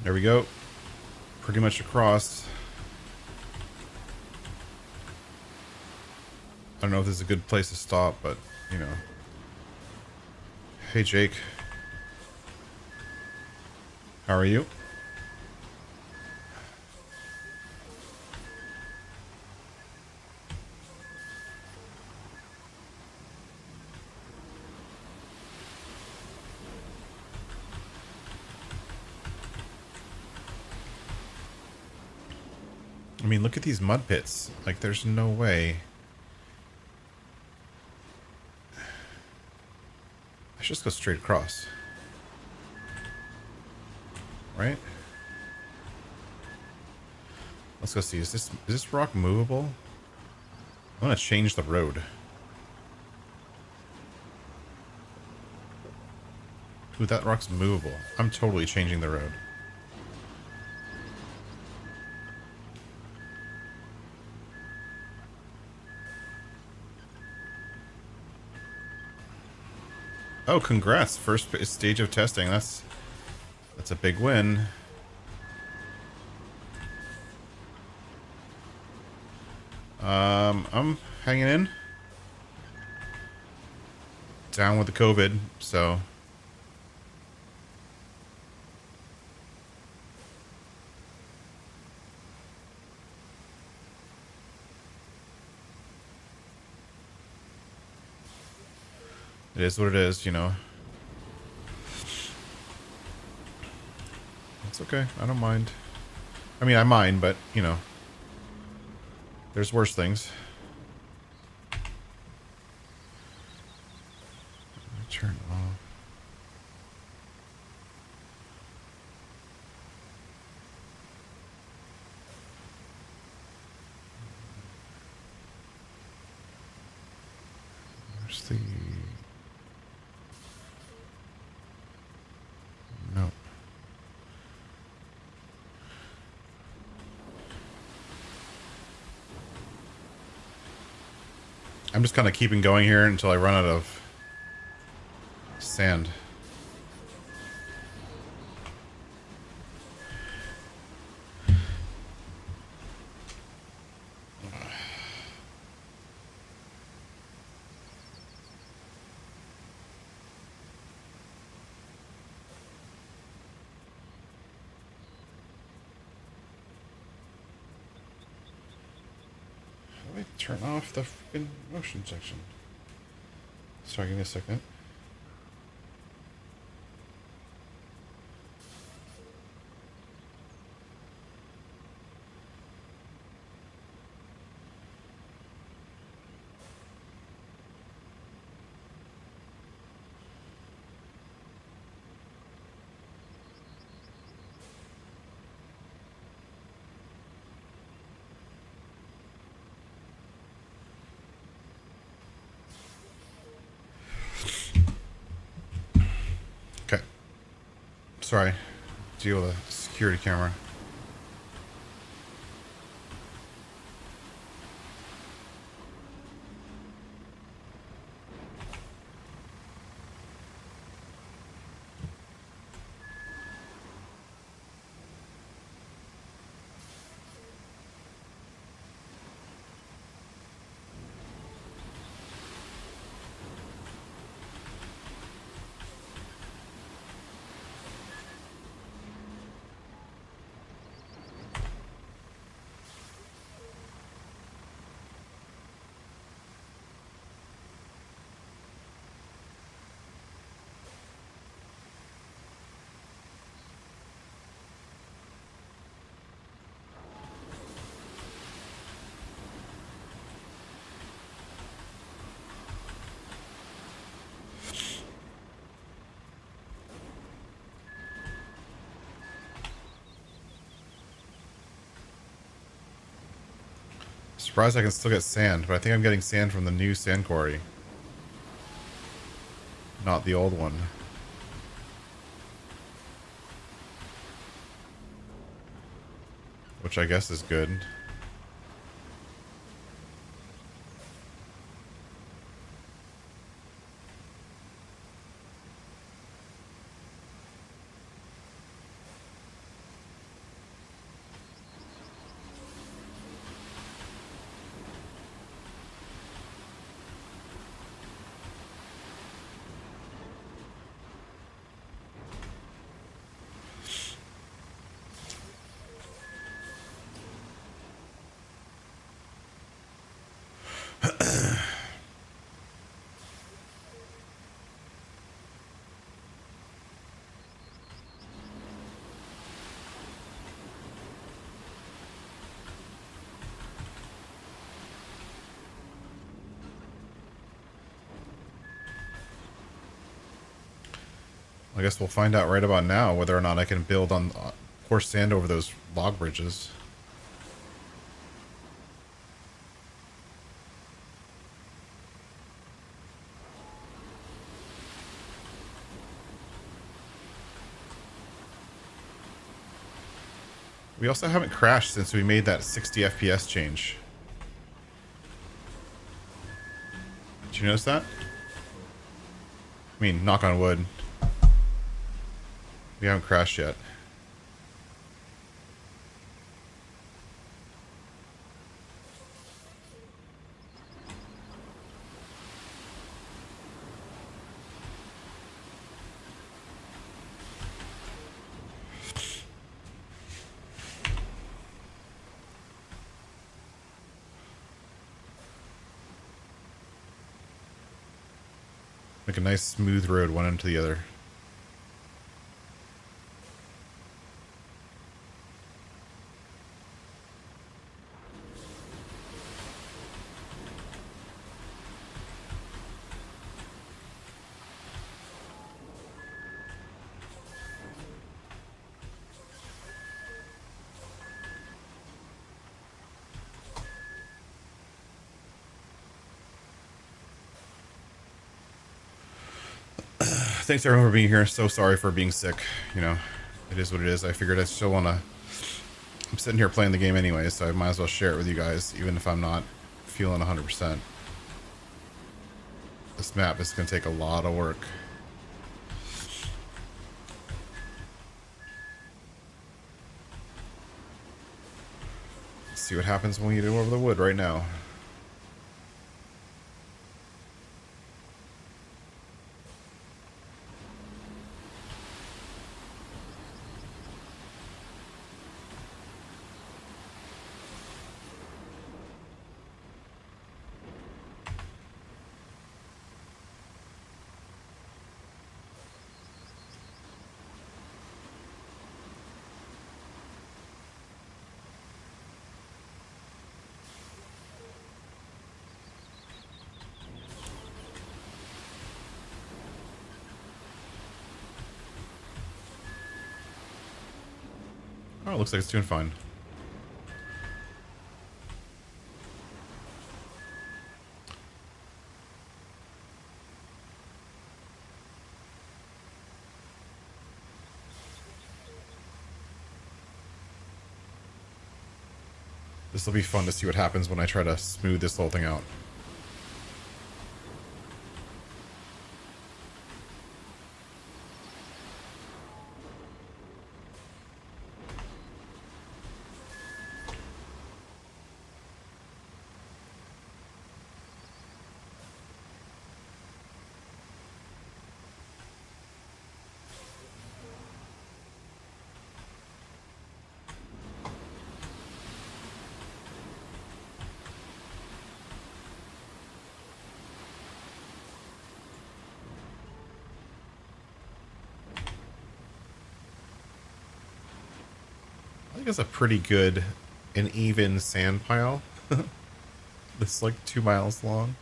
There we go. Pretty much across. I don't know if this is a good place to stop, but, you know. Hey, Jake. How are you? I mean, look at these mud pits. Like, there's no way. I should just go straight across. Right? Let's go see. Is this rock movable? I want to change the road. Ooh, that rock's movable. I'm totally changing the road. Oh, congrats. First stage of testing. That's a big win. I'm hanging in. Down with the COVID, so. It is what it is, you know. It's okay. I don't mind. I mean, I mind, but, you know. There's worse things. Turn it off. Where's the... No. I'm just kind of keeping going here until I run out of sand. do I turn off the freaking motion section? Sorry, give me a second. Okay. Sorry. Deal with a security camera. Surprised I can still get sand, but I think I'm getting sand from the new sand quarry. Not the old one. Which I guess is good. I guess we'll find out right about now whether or not I can build on pour sand over those log bridges. We also haven't crashed since we made that 60 FPS change. Did you notice that? I mean, knock on wood. We haven't crashed yet. Make a nice smooth road one into the other. Thanks everyone for being here. So sorry for being sick. You know, it is what it is. I figured I still want to... I'm sitting here playing the game anyway, so I might as well share it with you guys, even if I'm not feeling 100%. This map is going to take a lot of work. Let's see what happens when we get over the wood right now. Oh, it looks like it's doing fine. This will be fun to see what happens when I try to smooth this whole thing out. I think it's a pretty good and even sand pile. It's like 2 miles long.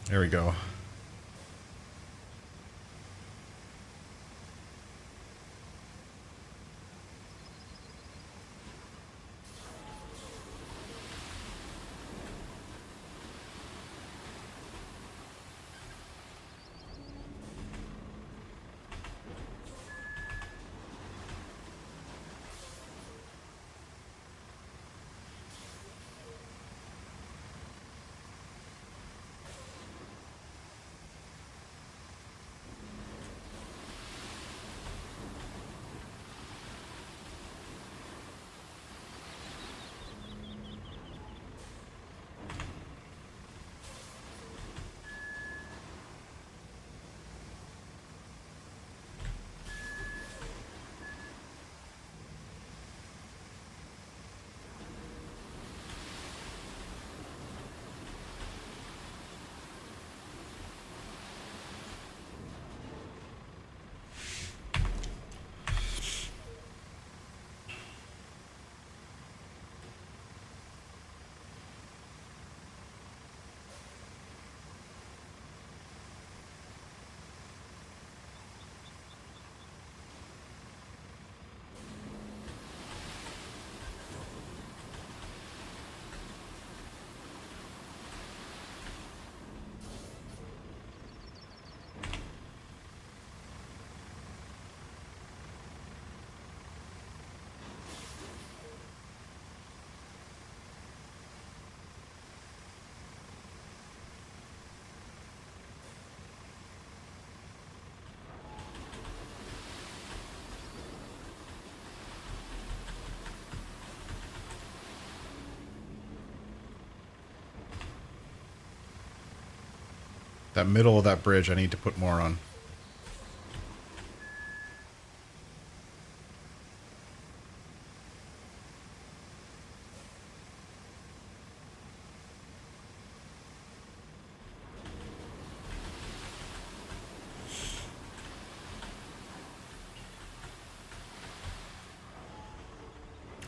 There we go. That middle of that bridge, I need to put more on.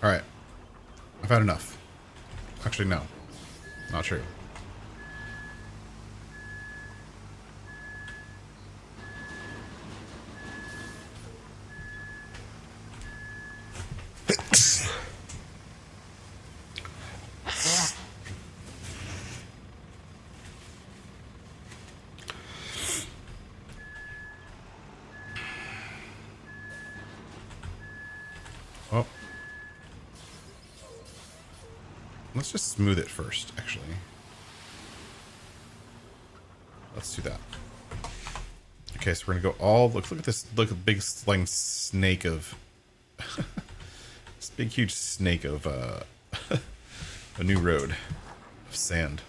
Alright. I've had enough. Actually, no. Not true. Well, let's just smooth it first, actually. Let's do that. Okay, so we're gonna go all look at this, look at the big like snake of this big huge snake of a new road of sand.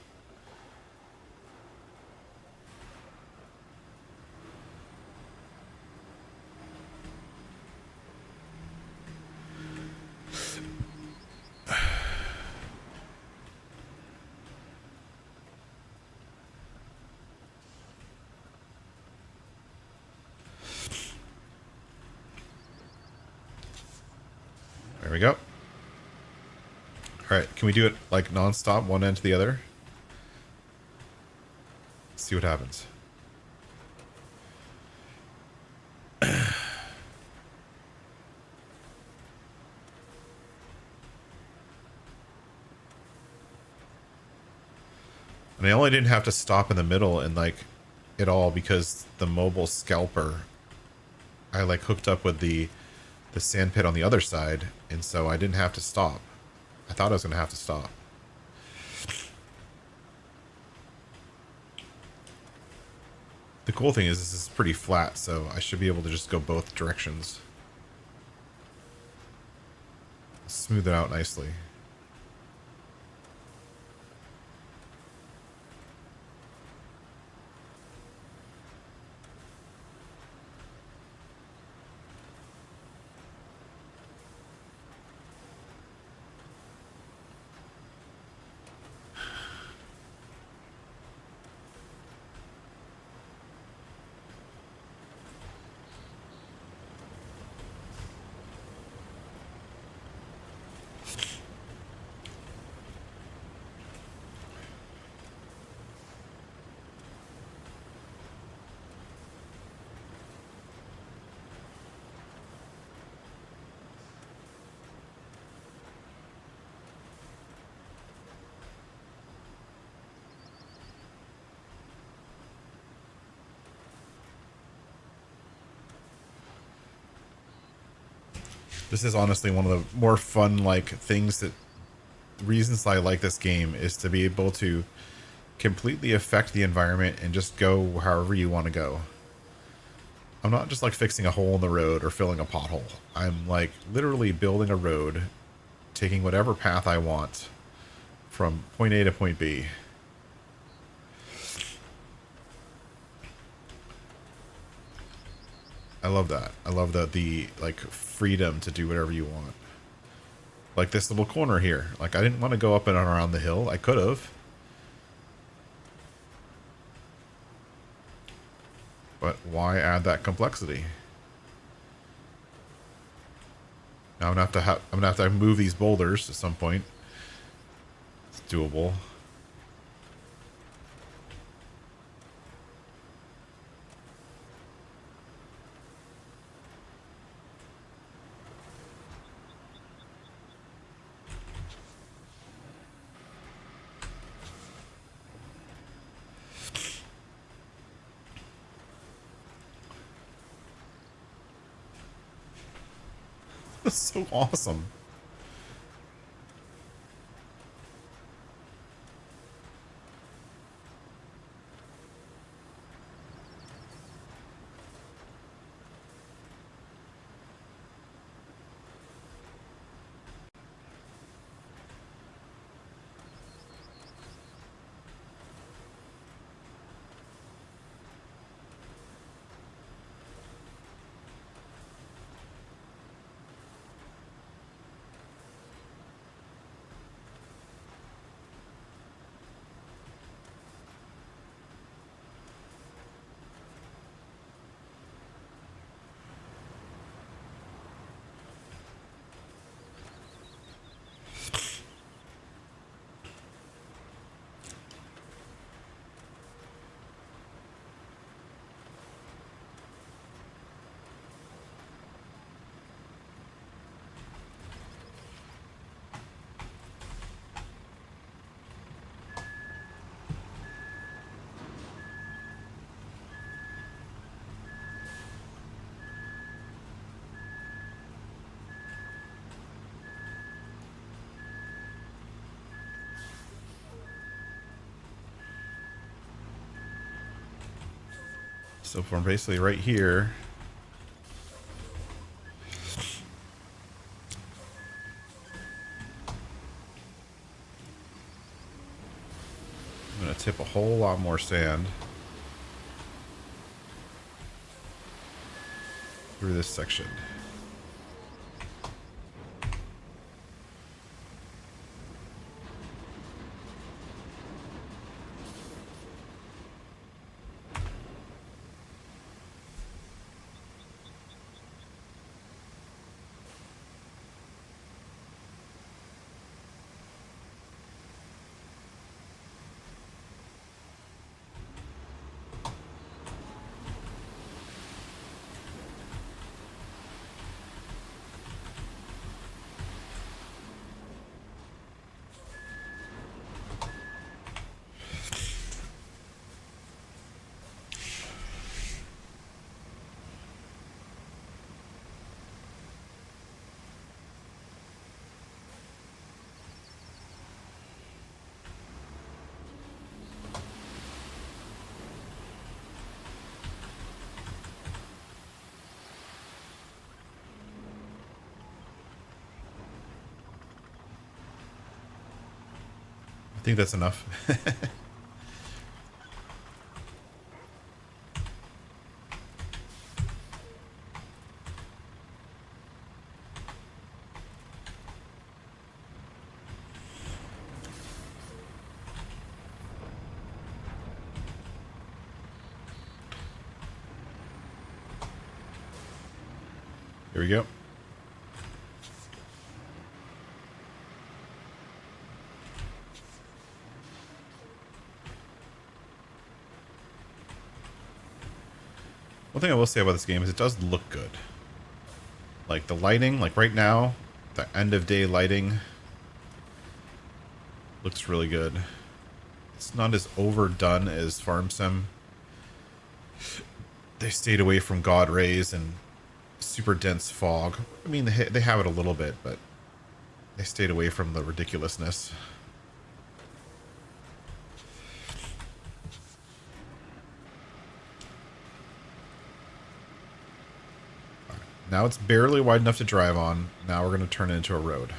we go. All right, can we do it like non-stop, one end to the other? Let's see what happens. And I only didn't have to stop in the middle and like it all because the mobile scalper, I like hooked up with the sand pit on the other side, and so I didn't have to stop. I thought I was gonna have to stop. The cool thing is this is pretty flat, so I should be able to just go both directions. Smooth it out nicely. This is honestly one of the more fun, like, things that... reasons I like this game is to be able to completely affect the environment and just go however you want to go. I'm not just, like, fixing a hole in the road or filling a pothole. I'm, like, literally building a road, taking whatever path I want from point A to point B. I love that. I love the like freedom to do whatever you want. Like this little corner here. Like I didn't want to go up and around the hill. I could have. But why add that complexity? Now I'm gonna have to move these boulders at some point. It's doable. That's so awesome. So from basically right here, I'm going to tip a whole lot more sand through this section. think that's enough. Here we go. One thing I will say about this game is it does look good. Like the lighting, like right now, the end of day lighting looks really good. It's not as overdone as Farm Sim. They stayed away from God rays and super dense fog. I mean, they have it a little bit, but they stayed away from the ridiculousness. Now it's barely wide enough to drive on. Now we're going to turn it into a road.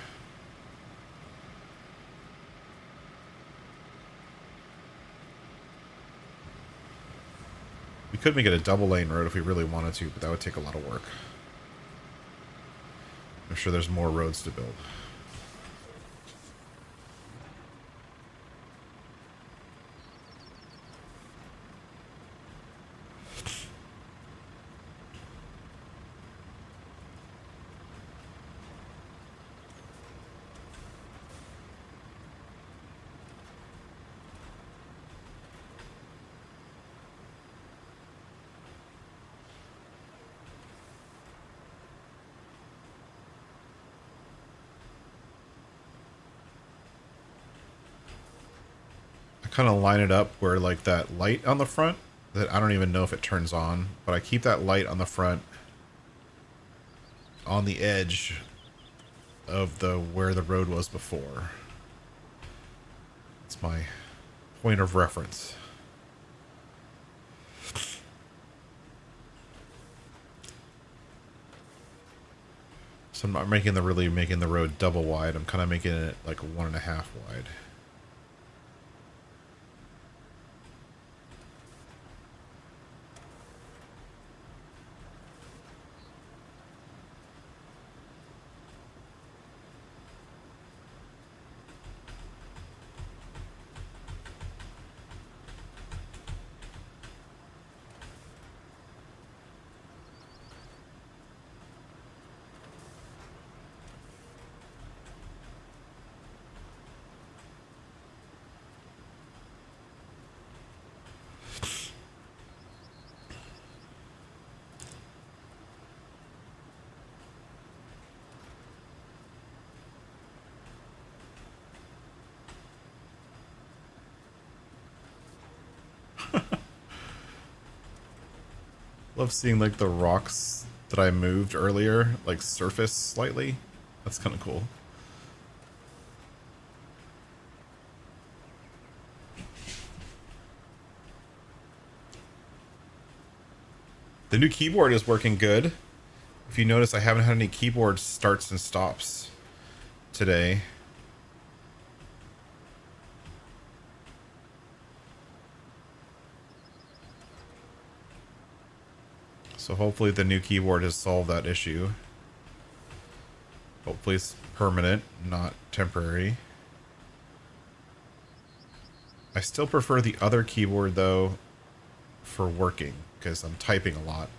We could make it a double lane road if we really wanted to, but that would take a lot of work. I'm sure there's more roads to build. Kind of line it up where like that light on the front that I don't even know if it turns on, but I keep that light on the front on the edge of the where the road was before. It's my point of reference. So I'm not making the road double wide. I'm kind of making it like 1.5 wide. Love seeing like the rocks that I moved earlier, like surface slightly. That's kind of cool. The new keyboard is working good. If you notice, I haven't had any keyboard starts and stops today. So hopefully the new keyboard has solved that issue. Hopefully it's permanent, not temporary. I still prefer the other keyboard though for working because I'm typing a lot.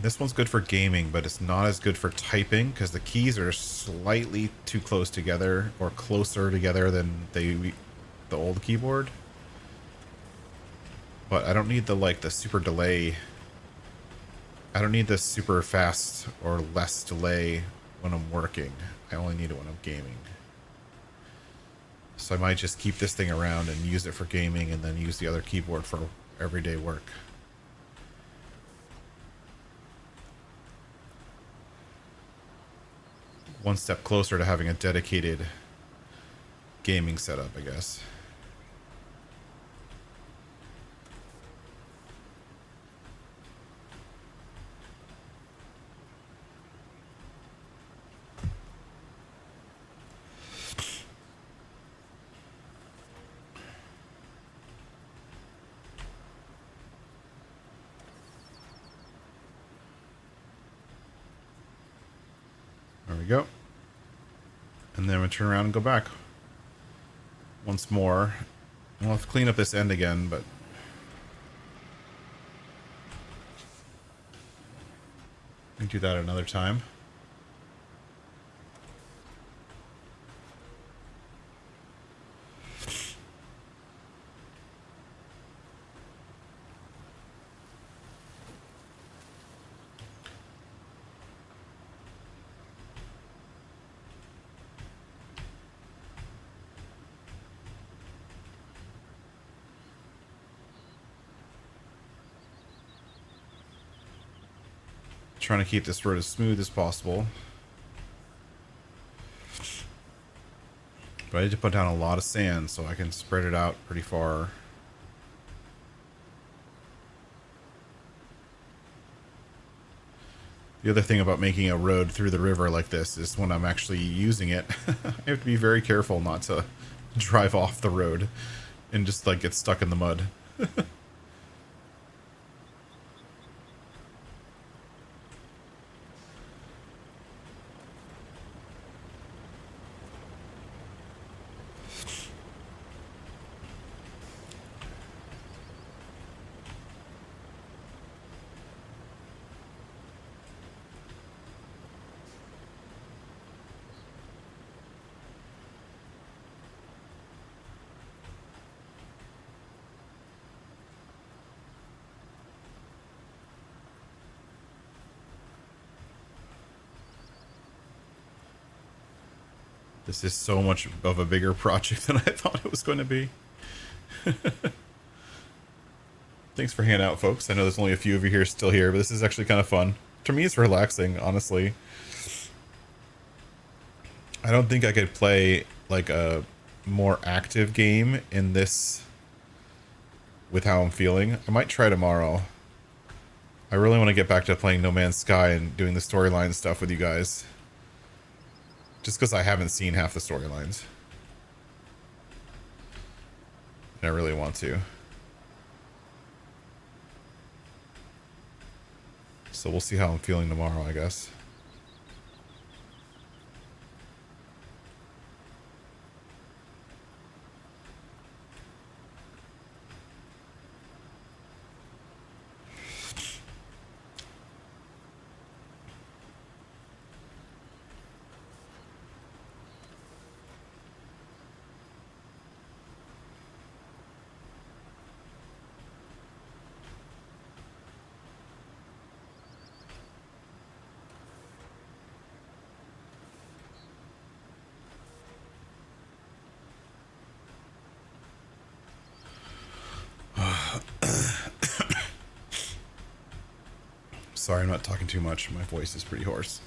This one's good for gaming, but it's not as good for typing because the keys are slightly too close together or closer together than the old keyboard. But I don't need the super delay. I don't need this super fast or less delay when I'm working. I only need it when I'm gaming. So I might just keep this thing around and use it for gaming and then use the other keyboard for everyday work. One step closer to having a dedicated gaming setup, I guess. we go. And then we turn around and go back once more. We'll have to clean up this end again, but we can do that another time. Trying to keep this road as smooth as possible. But I need to put down a lot of sand so I can spread it out pretty far. The other thing about making a road through the river like this is when I'm actually using it, I have to be very careful not to drive off the road and just like get stuck in the mud. This is so much of a bigger project than I thought it was going to be. Thanks for hanging out, folks. I know there's only a few of you here still here, but this is actually kind of fun. To me, it's relaxing, honestly. I don't think I could play like a more active game in this with how I'm feeling. I might try tomorrow. I really want to get back to playing No Man's Sky and doing the storyline stuff with you guys. Just because I haven't seen half the storylines. And I really want to. So we'll see how I'm feeling tomorrow, I guess. Sorry, I'm not talking too much. My voice is pretty hoarse.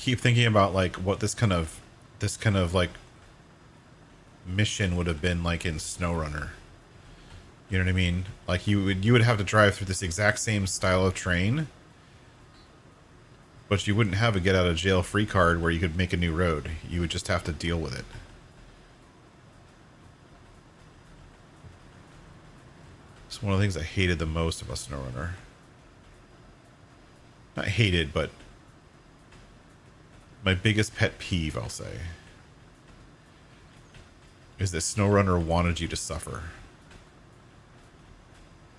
keep thinking about like what this kind of like mission would have been like in Snowrunner. You know what I mean? Like you would have to drive through this exact same style of train, but you wouldn't have a get out of jail free card where you could make a new road. You would just have to deal with it. It's one of the things I hated the most about Snowrunner. Not hated, but my biggest pet peeve, I'll say, is that Snowrunner wanted you to suffer.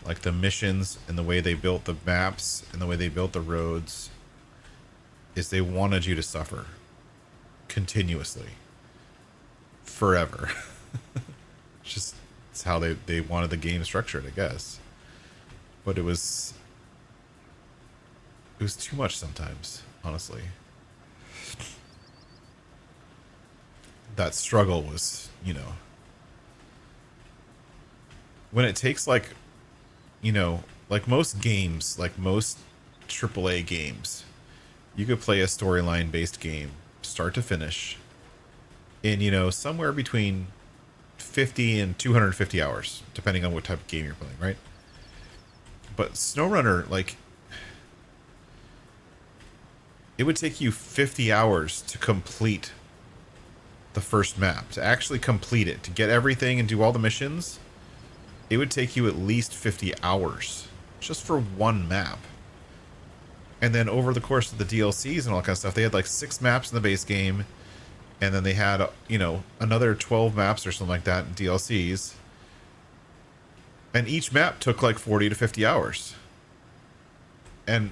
Like the missions and the way they built the maps and the way they built the roads is they wanted you to suffer continuously forever. Just it's how they wanted the game structured, I guess. But it was too much sometimes, honestly. That struggle was, you know, when it takes like, you know, like most games, like most AAA games, you could play a storyline based game start to finish in, you know, somewhere between 50 and 250 hours, depending on what type of game you're playing, right? But Snowrunner, like, it would take you 50 hours to complete the first map, to actually complete it, to get everything and do all the missions. It would take you at least 50 hours just for one map. And then over the course of the DLCs and all that kind of stuff, they had like 6 maps in the base game. And then they had, you know, another 12 maps or something like that in DLCs. And each map took like 40 to 50 hours. And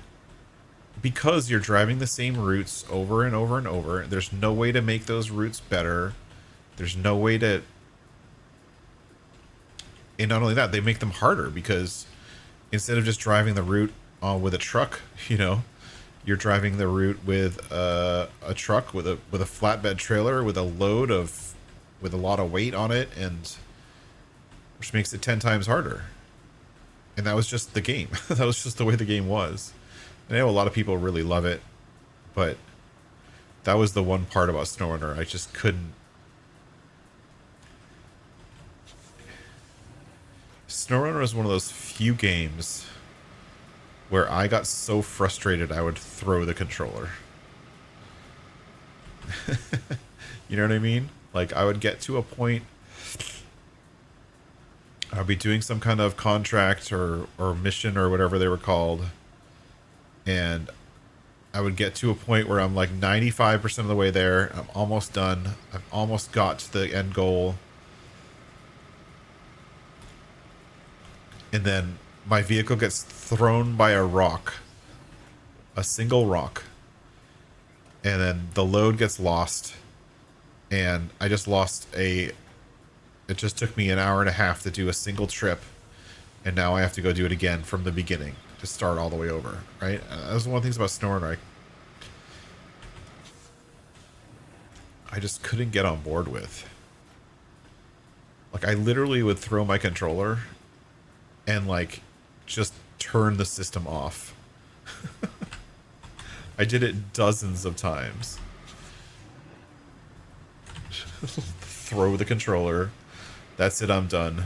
because you're driving the same routes over and over and over, there's no way to make those routes better. There's no way to... And not only that, they make them harder because instead of just driving the route with a truck, you know, you're driving the route with a truck with a flatbed trailer with a load of with a lot of weight on it, and which makes it 10 times harder. And that was just the game. That was just the way the game was. And I know a lot of people really love it, but that was the one part about Snowrunner I just couldn't. Snowrunner is one of those few games where I got so frustrated I would throw the controller. You know what I mean? Like, I would get to a point, I'd be doing some kind of contract or mission or whatever they were called, and I would get to a point where I'm like 95% of the way there, I'm almost done, I've almost got to the end goal, and then my vehicle gets thrown by a rock, a single rock, and then the load gets lost, and I just lost it just took me an hour and a half to do a single trip, and now I have to go do it again from the beginning to start all the way over, right? That was one of the things about Snowrunner I just couldn't get on board with. Like, I literally would throw my controller and, like, just turn the system off. I did it dozens of times. Throw the controller. That's it, I'm done.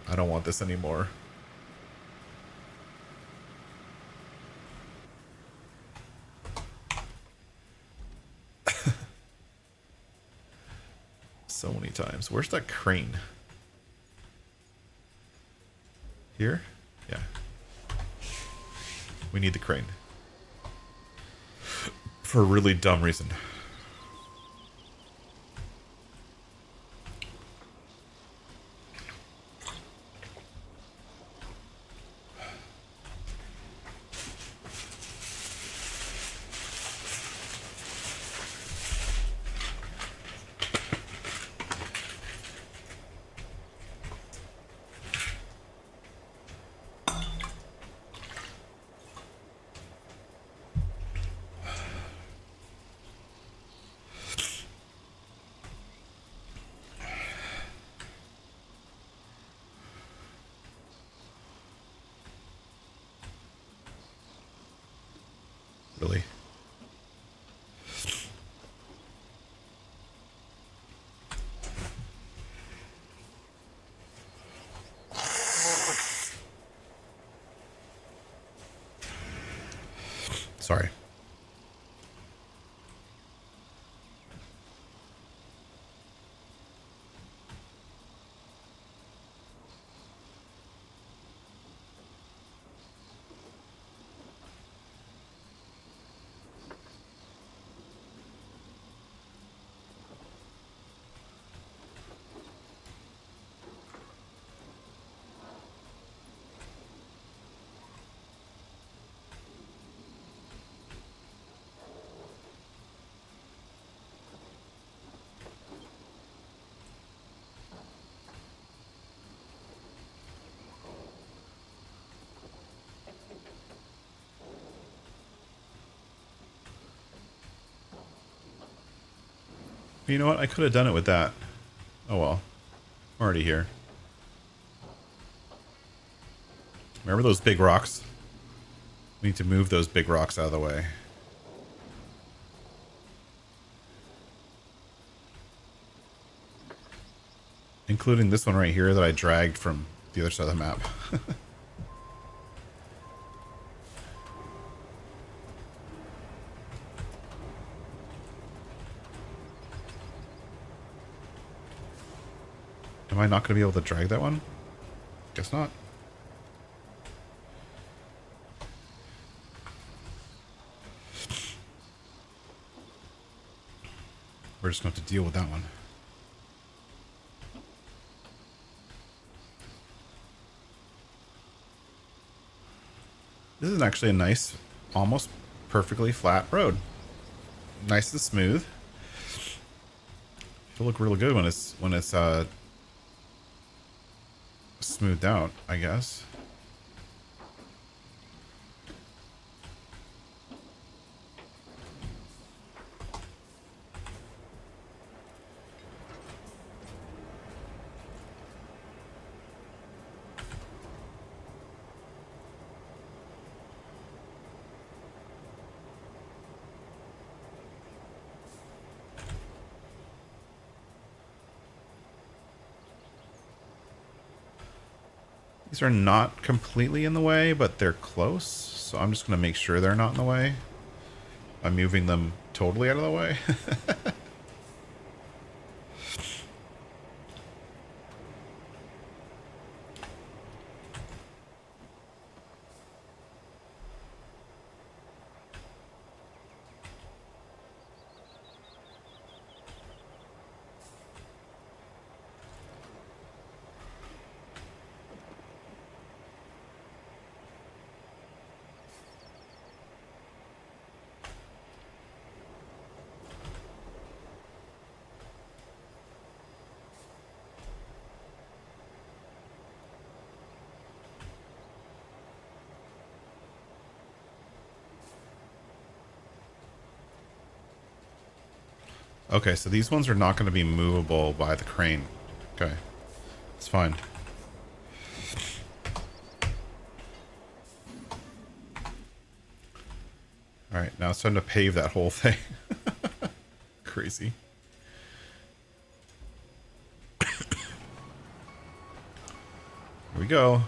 I don't want this anymore. So many times. Where's that crane? Here? Yeah. We need the crane. For a really dumb reason. Really? Sorry. You know what? I could have done it with that. Oh well. I'm already here. Remember those big rocks? We need to move those big rocks out of the way. Including this one right here that I dragged from the other side of the map. Am I not going to be able to drag that one? Guess not. We're just going to have to deal with that one. This is actually a nice, almost perfectly flat road. Nice and smooth. It'll look really good when it's smoothed out, I guess. These are not completely in the way, but they're close. So I'm just going to make sure they're not in the way. I'm moving them totally out of the way. Okay, so these ones are not going to be movable by the crane. Okay, it's fine. All right, now it's time to pave that whole thing. Crazy. Here we go.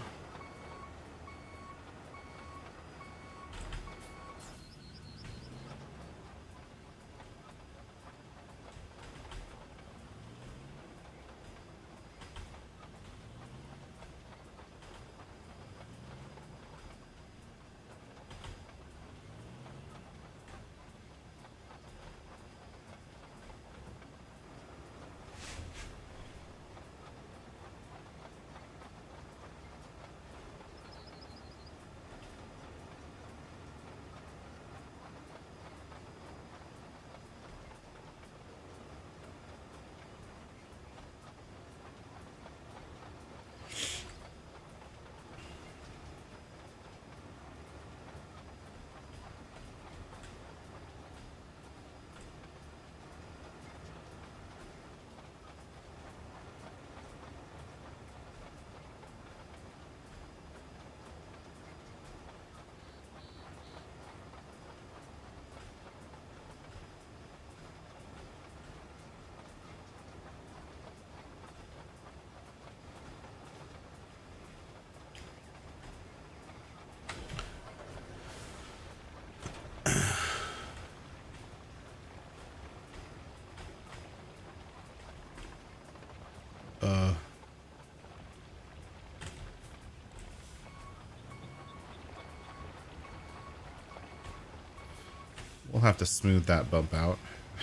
We'll have to smooth that bump out.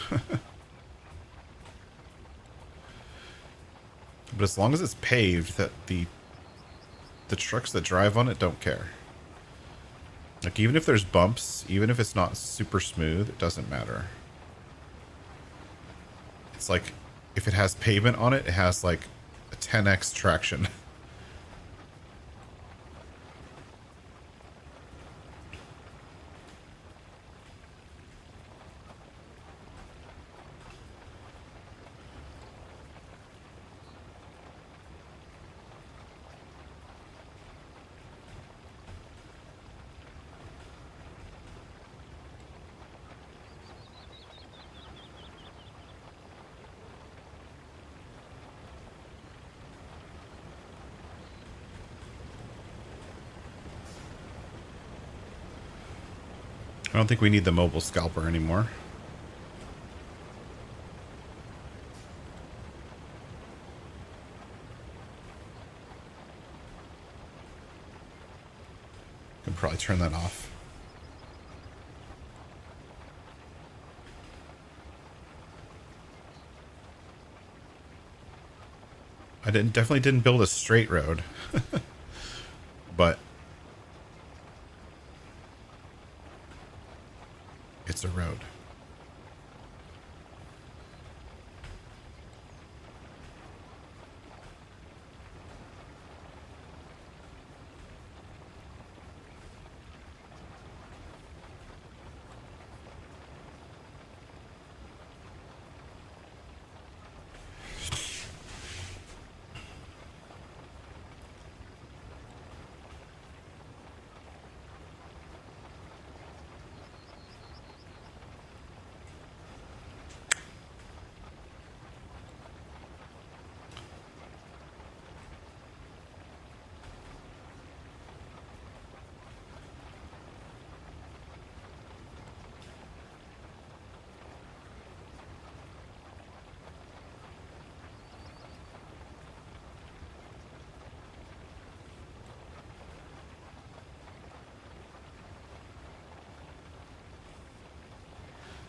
But as long as it's paved, that the trucks that drive on it don't care. Like, even if there's bumps, even if it's not super smooth, it doesn't matter. It's like, if it has pavement on it, it has like a 10x traction. I don't think we need the mobile scalper anymore. Can probably turn that off. I definitely didn't build a straight road, but it's a road.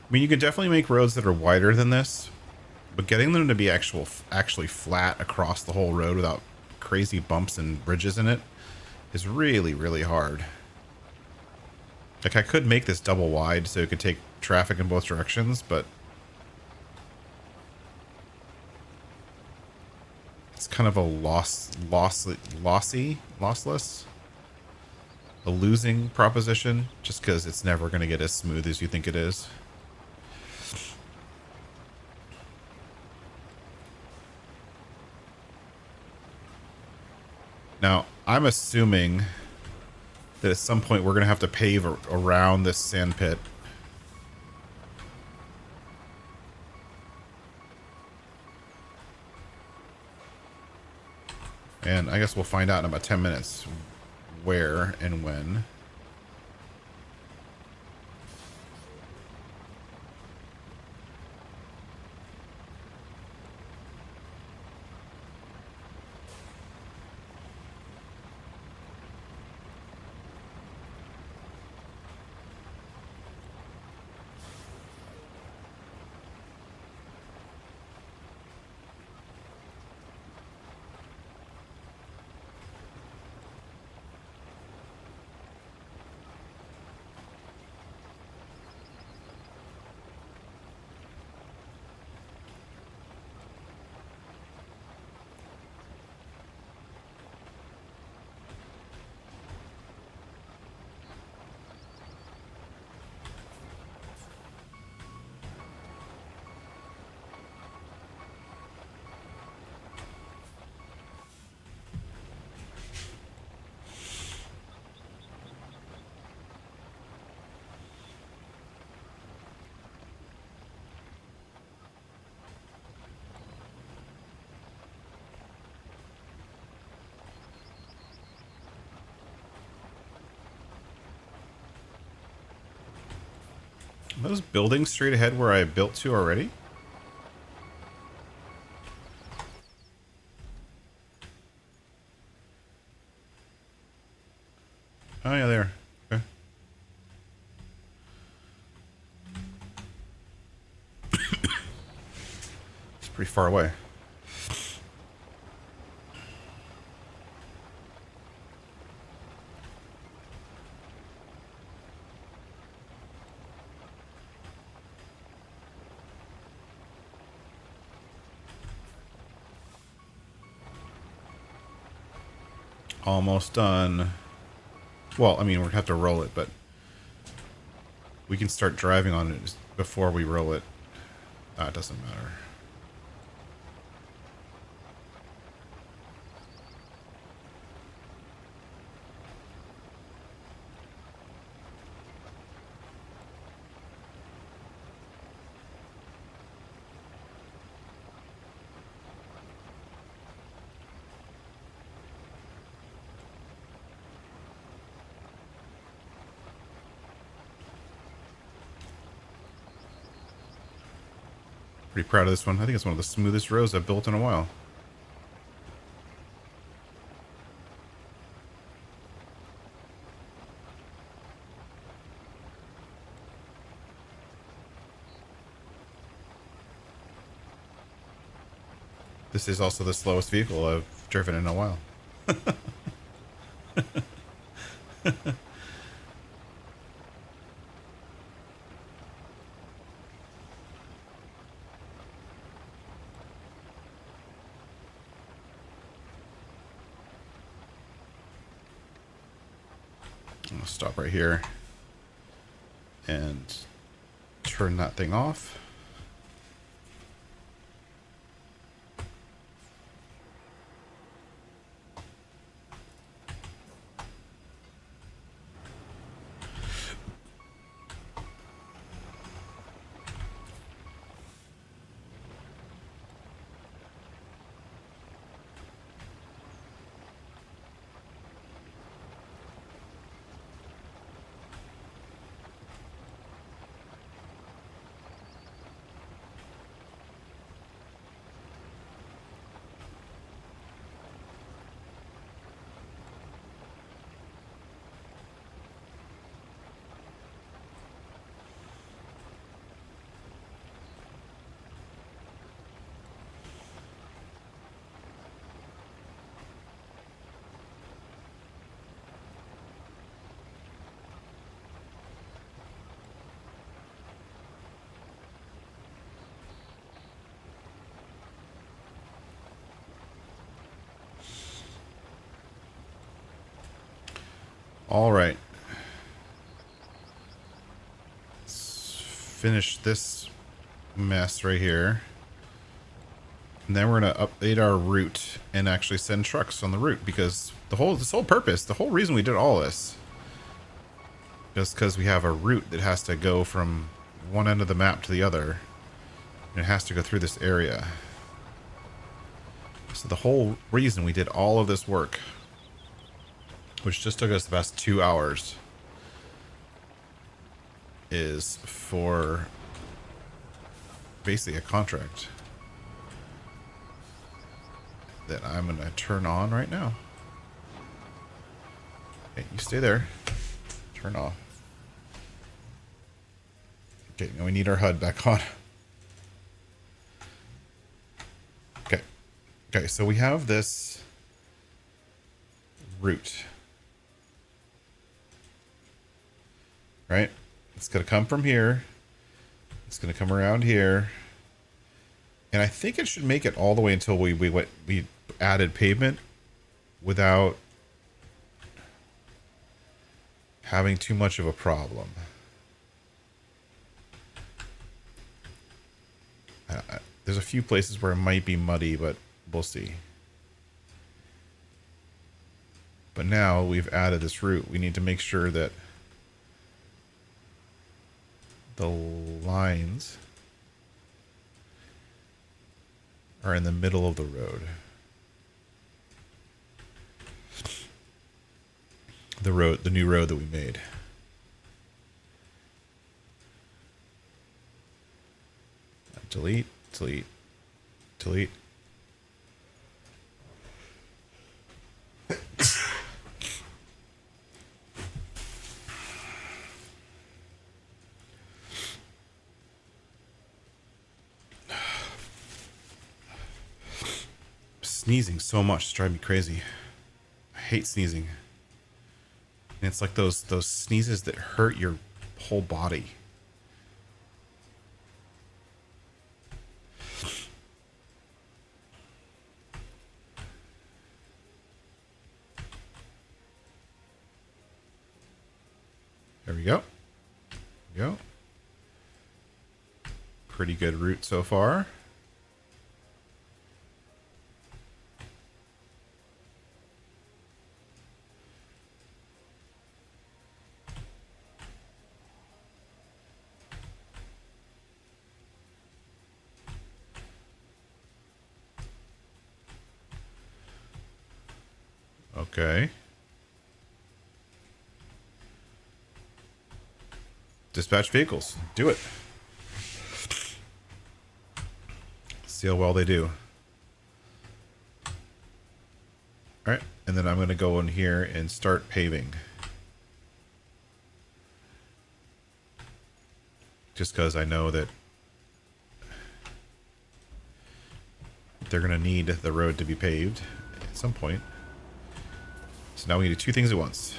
I mean, you can definitely make roads that are wider than this, but getting them to be actually flat across the whole road without crazy bumps and bridges in it is really, really hard. Like, I could make this double wide so it could take traffic in both directions, but it's kind of a lossless, a losing proposition, just because it's never going to get as smooth as you think it is. Now, I'm assuming that at some point we're going to have to pave around this sand pit. And I guess we'll find out in about 10 minutes where and when. Are those buildings straight ahead where I built to already? Oh yeah, there. Okay. pretty far away. Almost done. Well, I mean, we're gonna have to roll it, but we can start driving on it before we roll it. It doesn't matter. Pretty proud of this one. I think it's one of the smoothest roads I've built in a while. This is also the slowest vehicle I've driven in a while. I'll stop right here and turn that thing off. All right. Let's finish this mess right here. And then we're going to update our route and actually send trucks on the route, because this whole purpose, the whole reason we did all this, just because we have a route that has to go from one end of the map to the other, and it has to go through this area. So the whole reason we did all of this work, which just took us the past 2 hours, is for basically a contract that I'm going to turn on right now. Okay, you stay there. Turn off. Okay, now we need our HUD back on. Okay, so we have this route. Right? It's going to come from here. It's going to come around here. And I think it should make it all the way until we added pavement without having too much of a problem. There's a few places where it might be muddy, but we'll see. But now we've added this route. We need to make sure that the lines are in the middle of the road. The new road that we made. Delete, delete, delete. sneezing so much. It's driving me crazy. I hate sneezing. And it's like those sneezes that hurt your whole body. There we go. There we go. Pretty good route so far. Okay. Dispatch vehicles. Do it. See how well they do. All right. And then I'm going to go in here and start paving. Just because I know that they're going to need the road to be paved at some point. So now we need 2 things at once.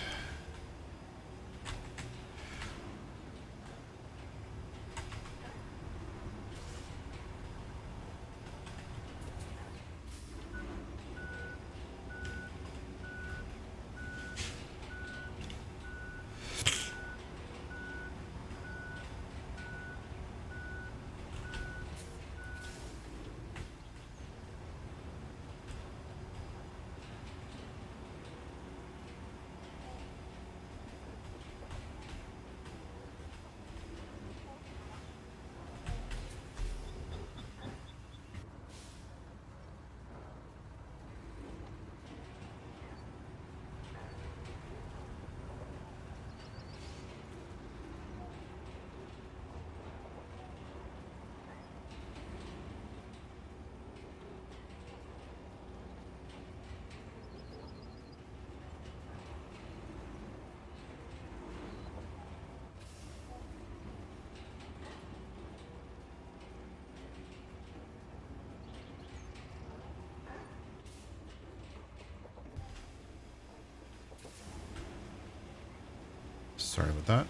Sorry about that.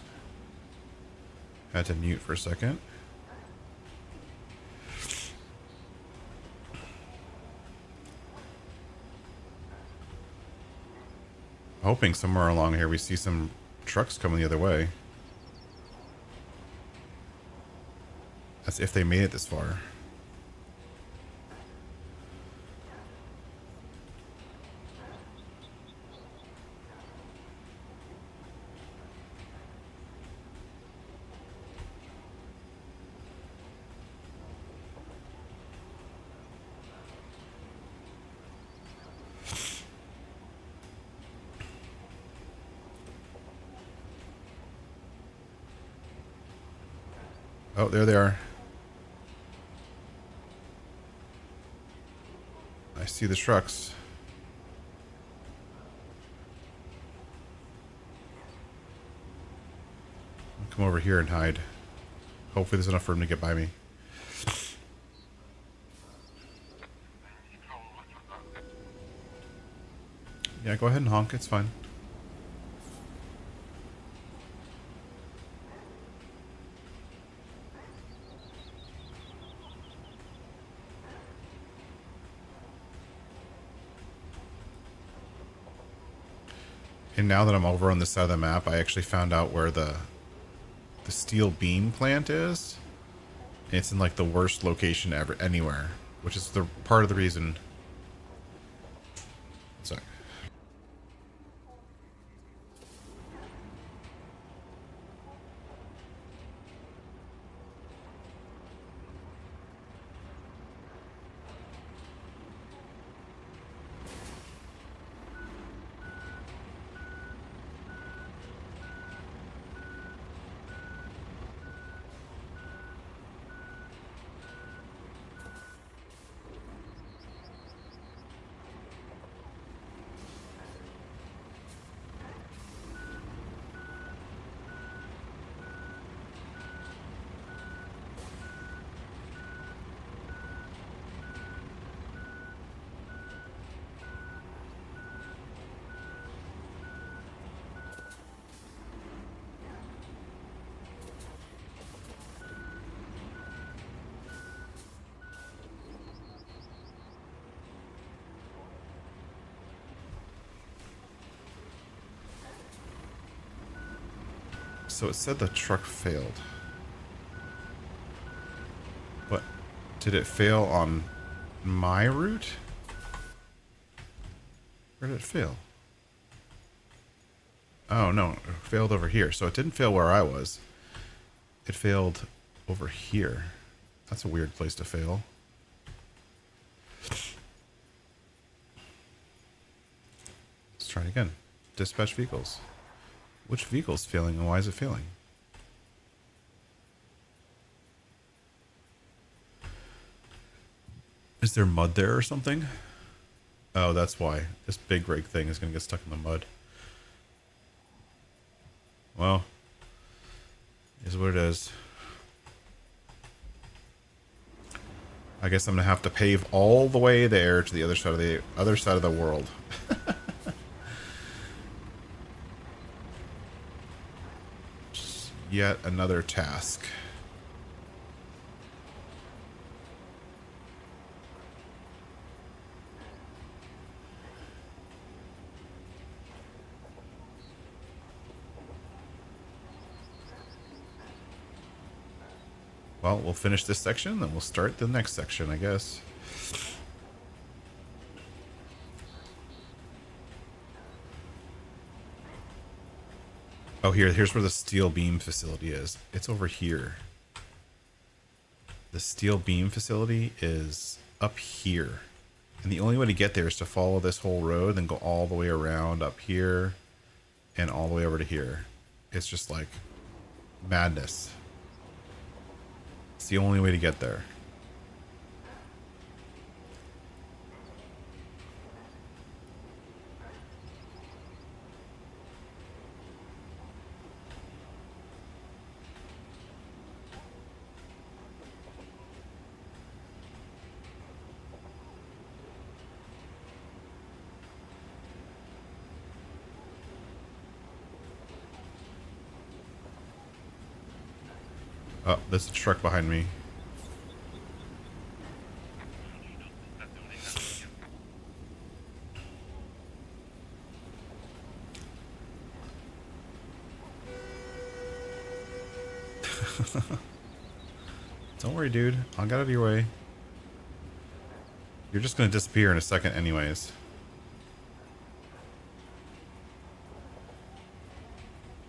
Had to mute for a second. Hoping somewhere along here we see some trucks coming the other way. That's if they made it this far. Oh, there they are. I see the trucks. I'll come over here and hide. Hopefully there's enough for him to get by me. Yeah, go ahead and honk. It's fine. And now that I'm over on this side of the map, I actually found out where the steel beam plant is. And it's in like the worst location ever anywhere, which is the part of the reason. Sorry. So it said the truck failed. But did it fail on my route? Where did it fail? Oh, no. It failed over here. So it didn't fail where I was. It failed over here. That's a weird place to fail. Let's try it again. Dispatch vehicles. Which vehicle's failing and why is it failing? Is there mud there or something? Oh, that's why. This big rig thing is going to get stuck in the mud. Well, is what it is. I guess I'm going to have to pave all the way there to the other side of the world. Just yet another task. Well, we'll finish this section, then we'll start the next section, I guess. Oh, here's where the steel beam facility is. It's over here. The steel beam facility is up here. And the only way to get there is to follow this whole road, then go all the way around up here and all the way over to here. It's just like madness. It's the only way to get there. Oh, there's a truck behind me. Don't worry, dude. I'll get out of your way. You're just going to disappear in a second anyways.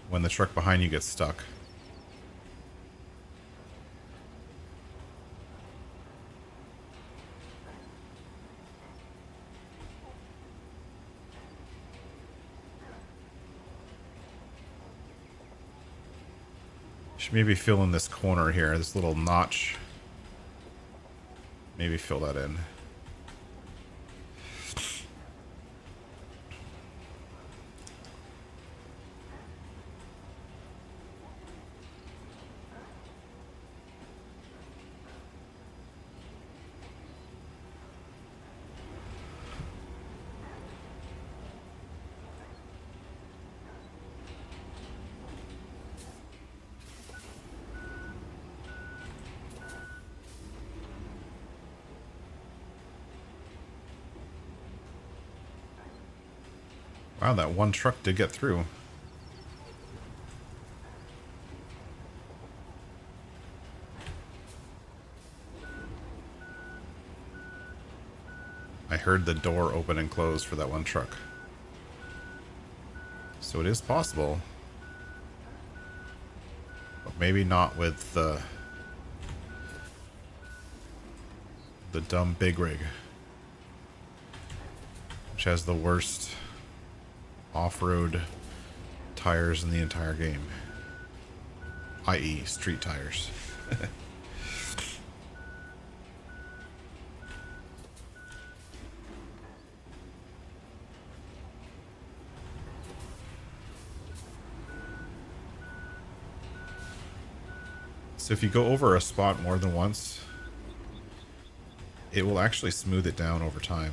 When the truck behind you gets stuck. Should maybe fill in this corner here, this little notch. Maybe fill that in. Wow, that one truck did get through. I heard the door open and close for that one truck. So it is possible. But maybe not with the dumb big rig. Which has the worst off-road tires in the entire game, i.e. street tires. So if you go over a spot more than once, it will actually smooth it down over time.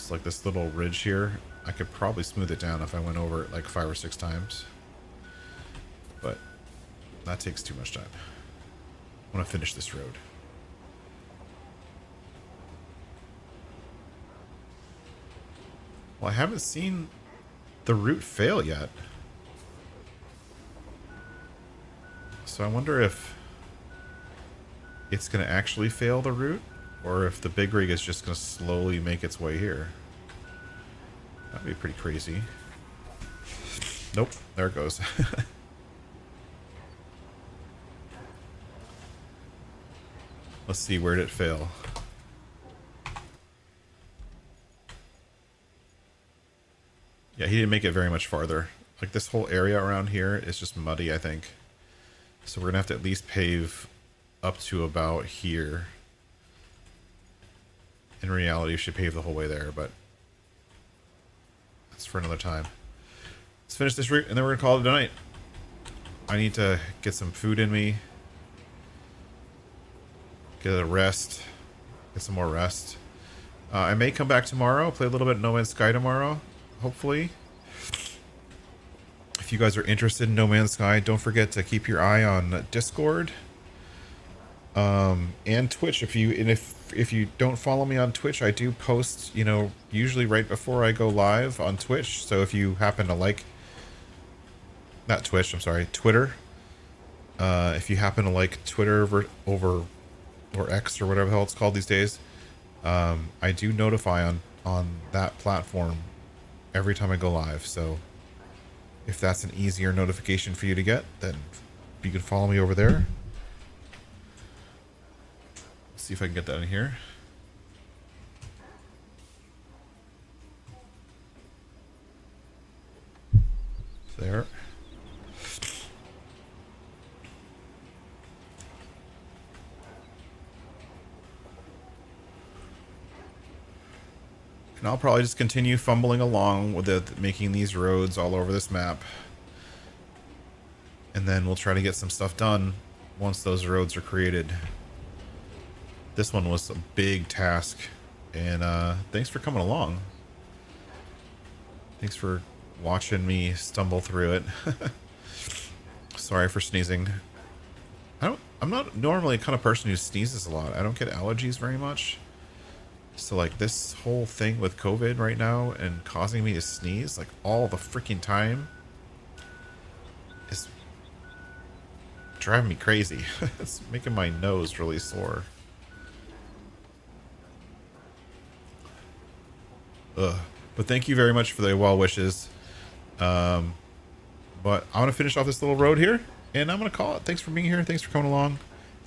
Like this little ridge here, I could probably smooth it down if I went over it like 5 or 6 times, but that takes too much time. I want to finish this road. Well, I haven't seen the route fail yet. So I wonder if it's going to actually fail the route, or if the big rig is just going to slowly make its way here. That'd be pretty crazy. Nope, there it goes. Let's see, where did it fail? Yeah, he didn't make it very much farther. Like, this whole area around here is just muddy, I think. So we're going to have to at least pave up to about here. In reality, we should pave the whole way there, but that's for another time. Let's finish this route, and then we're going to call it a night. I need to get some food in me. Get a rest. Get some more rest. I may come back tomorrow, play a little bit of No Man's Sky tomorrow, hopefully. If you guys are interested in No Man's Sky, don't forget to keep your eye on Discord. And Twitch. If you don't follow me on Twitch, I do post, you know, usually right before I go live on Twitch. So if you happen to like, not Twitch, I'm sorry, Twitter. If you happen to like Twitter or X or whatever the hell it's called these days, I do notify on that platform every time I go live. So if that's an easier notification for you to get, then you can follow me over there. Let's see if I can get that in here. There. And I'll probably just continue fumbling along with it, making these roads all over this map. And then we'll try to get some stuff done once those roads are created. This one was a big task. And thanks for coming along. Thanks for watching me stumble through it. Sorry for sneezing. I'm not normally the kind of person who sneezes a lot. I don't get allergies very much. So like this whole thing with COVID right now and causing me to sneeze like all the freaking time is driving me crazy. It's making my nose really sore. Ugh. But thank you very much for the well wishes. But I want to finish off this little road here, and I'm going to call it. Thanks for being here. Thanks for coming along.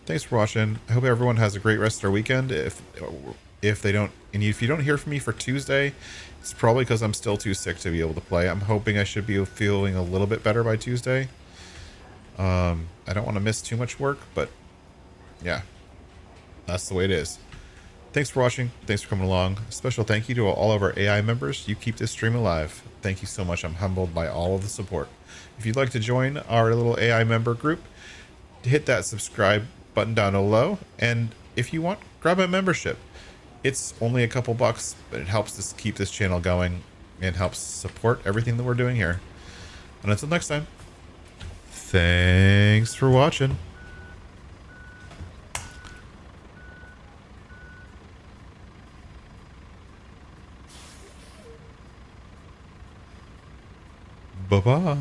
Thanks for watching. I hope everyone has a great rest of their weekend. If they don't, and if you don't hear from me for Tuesday, it's probably because I'm still too sick to be able to play. I'm hoping I should be feeling a little bit better by Tuesday. I don't want to miss too much work, but yeah, that's the way it is. Thanks for watching. Thanks for coming along. A special thank you to all of our AI members. You keep this stream alive. Thank you so much. I'm humbled by all of the support. If you'd like to join our little AI member group, hit that subscribe button down below. And if you want, grab a membership. It's only a couple bucks, but it helps us keep this channel going and helps support everything that we're doing here. And until next time, thanks for watching. Bye-bye.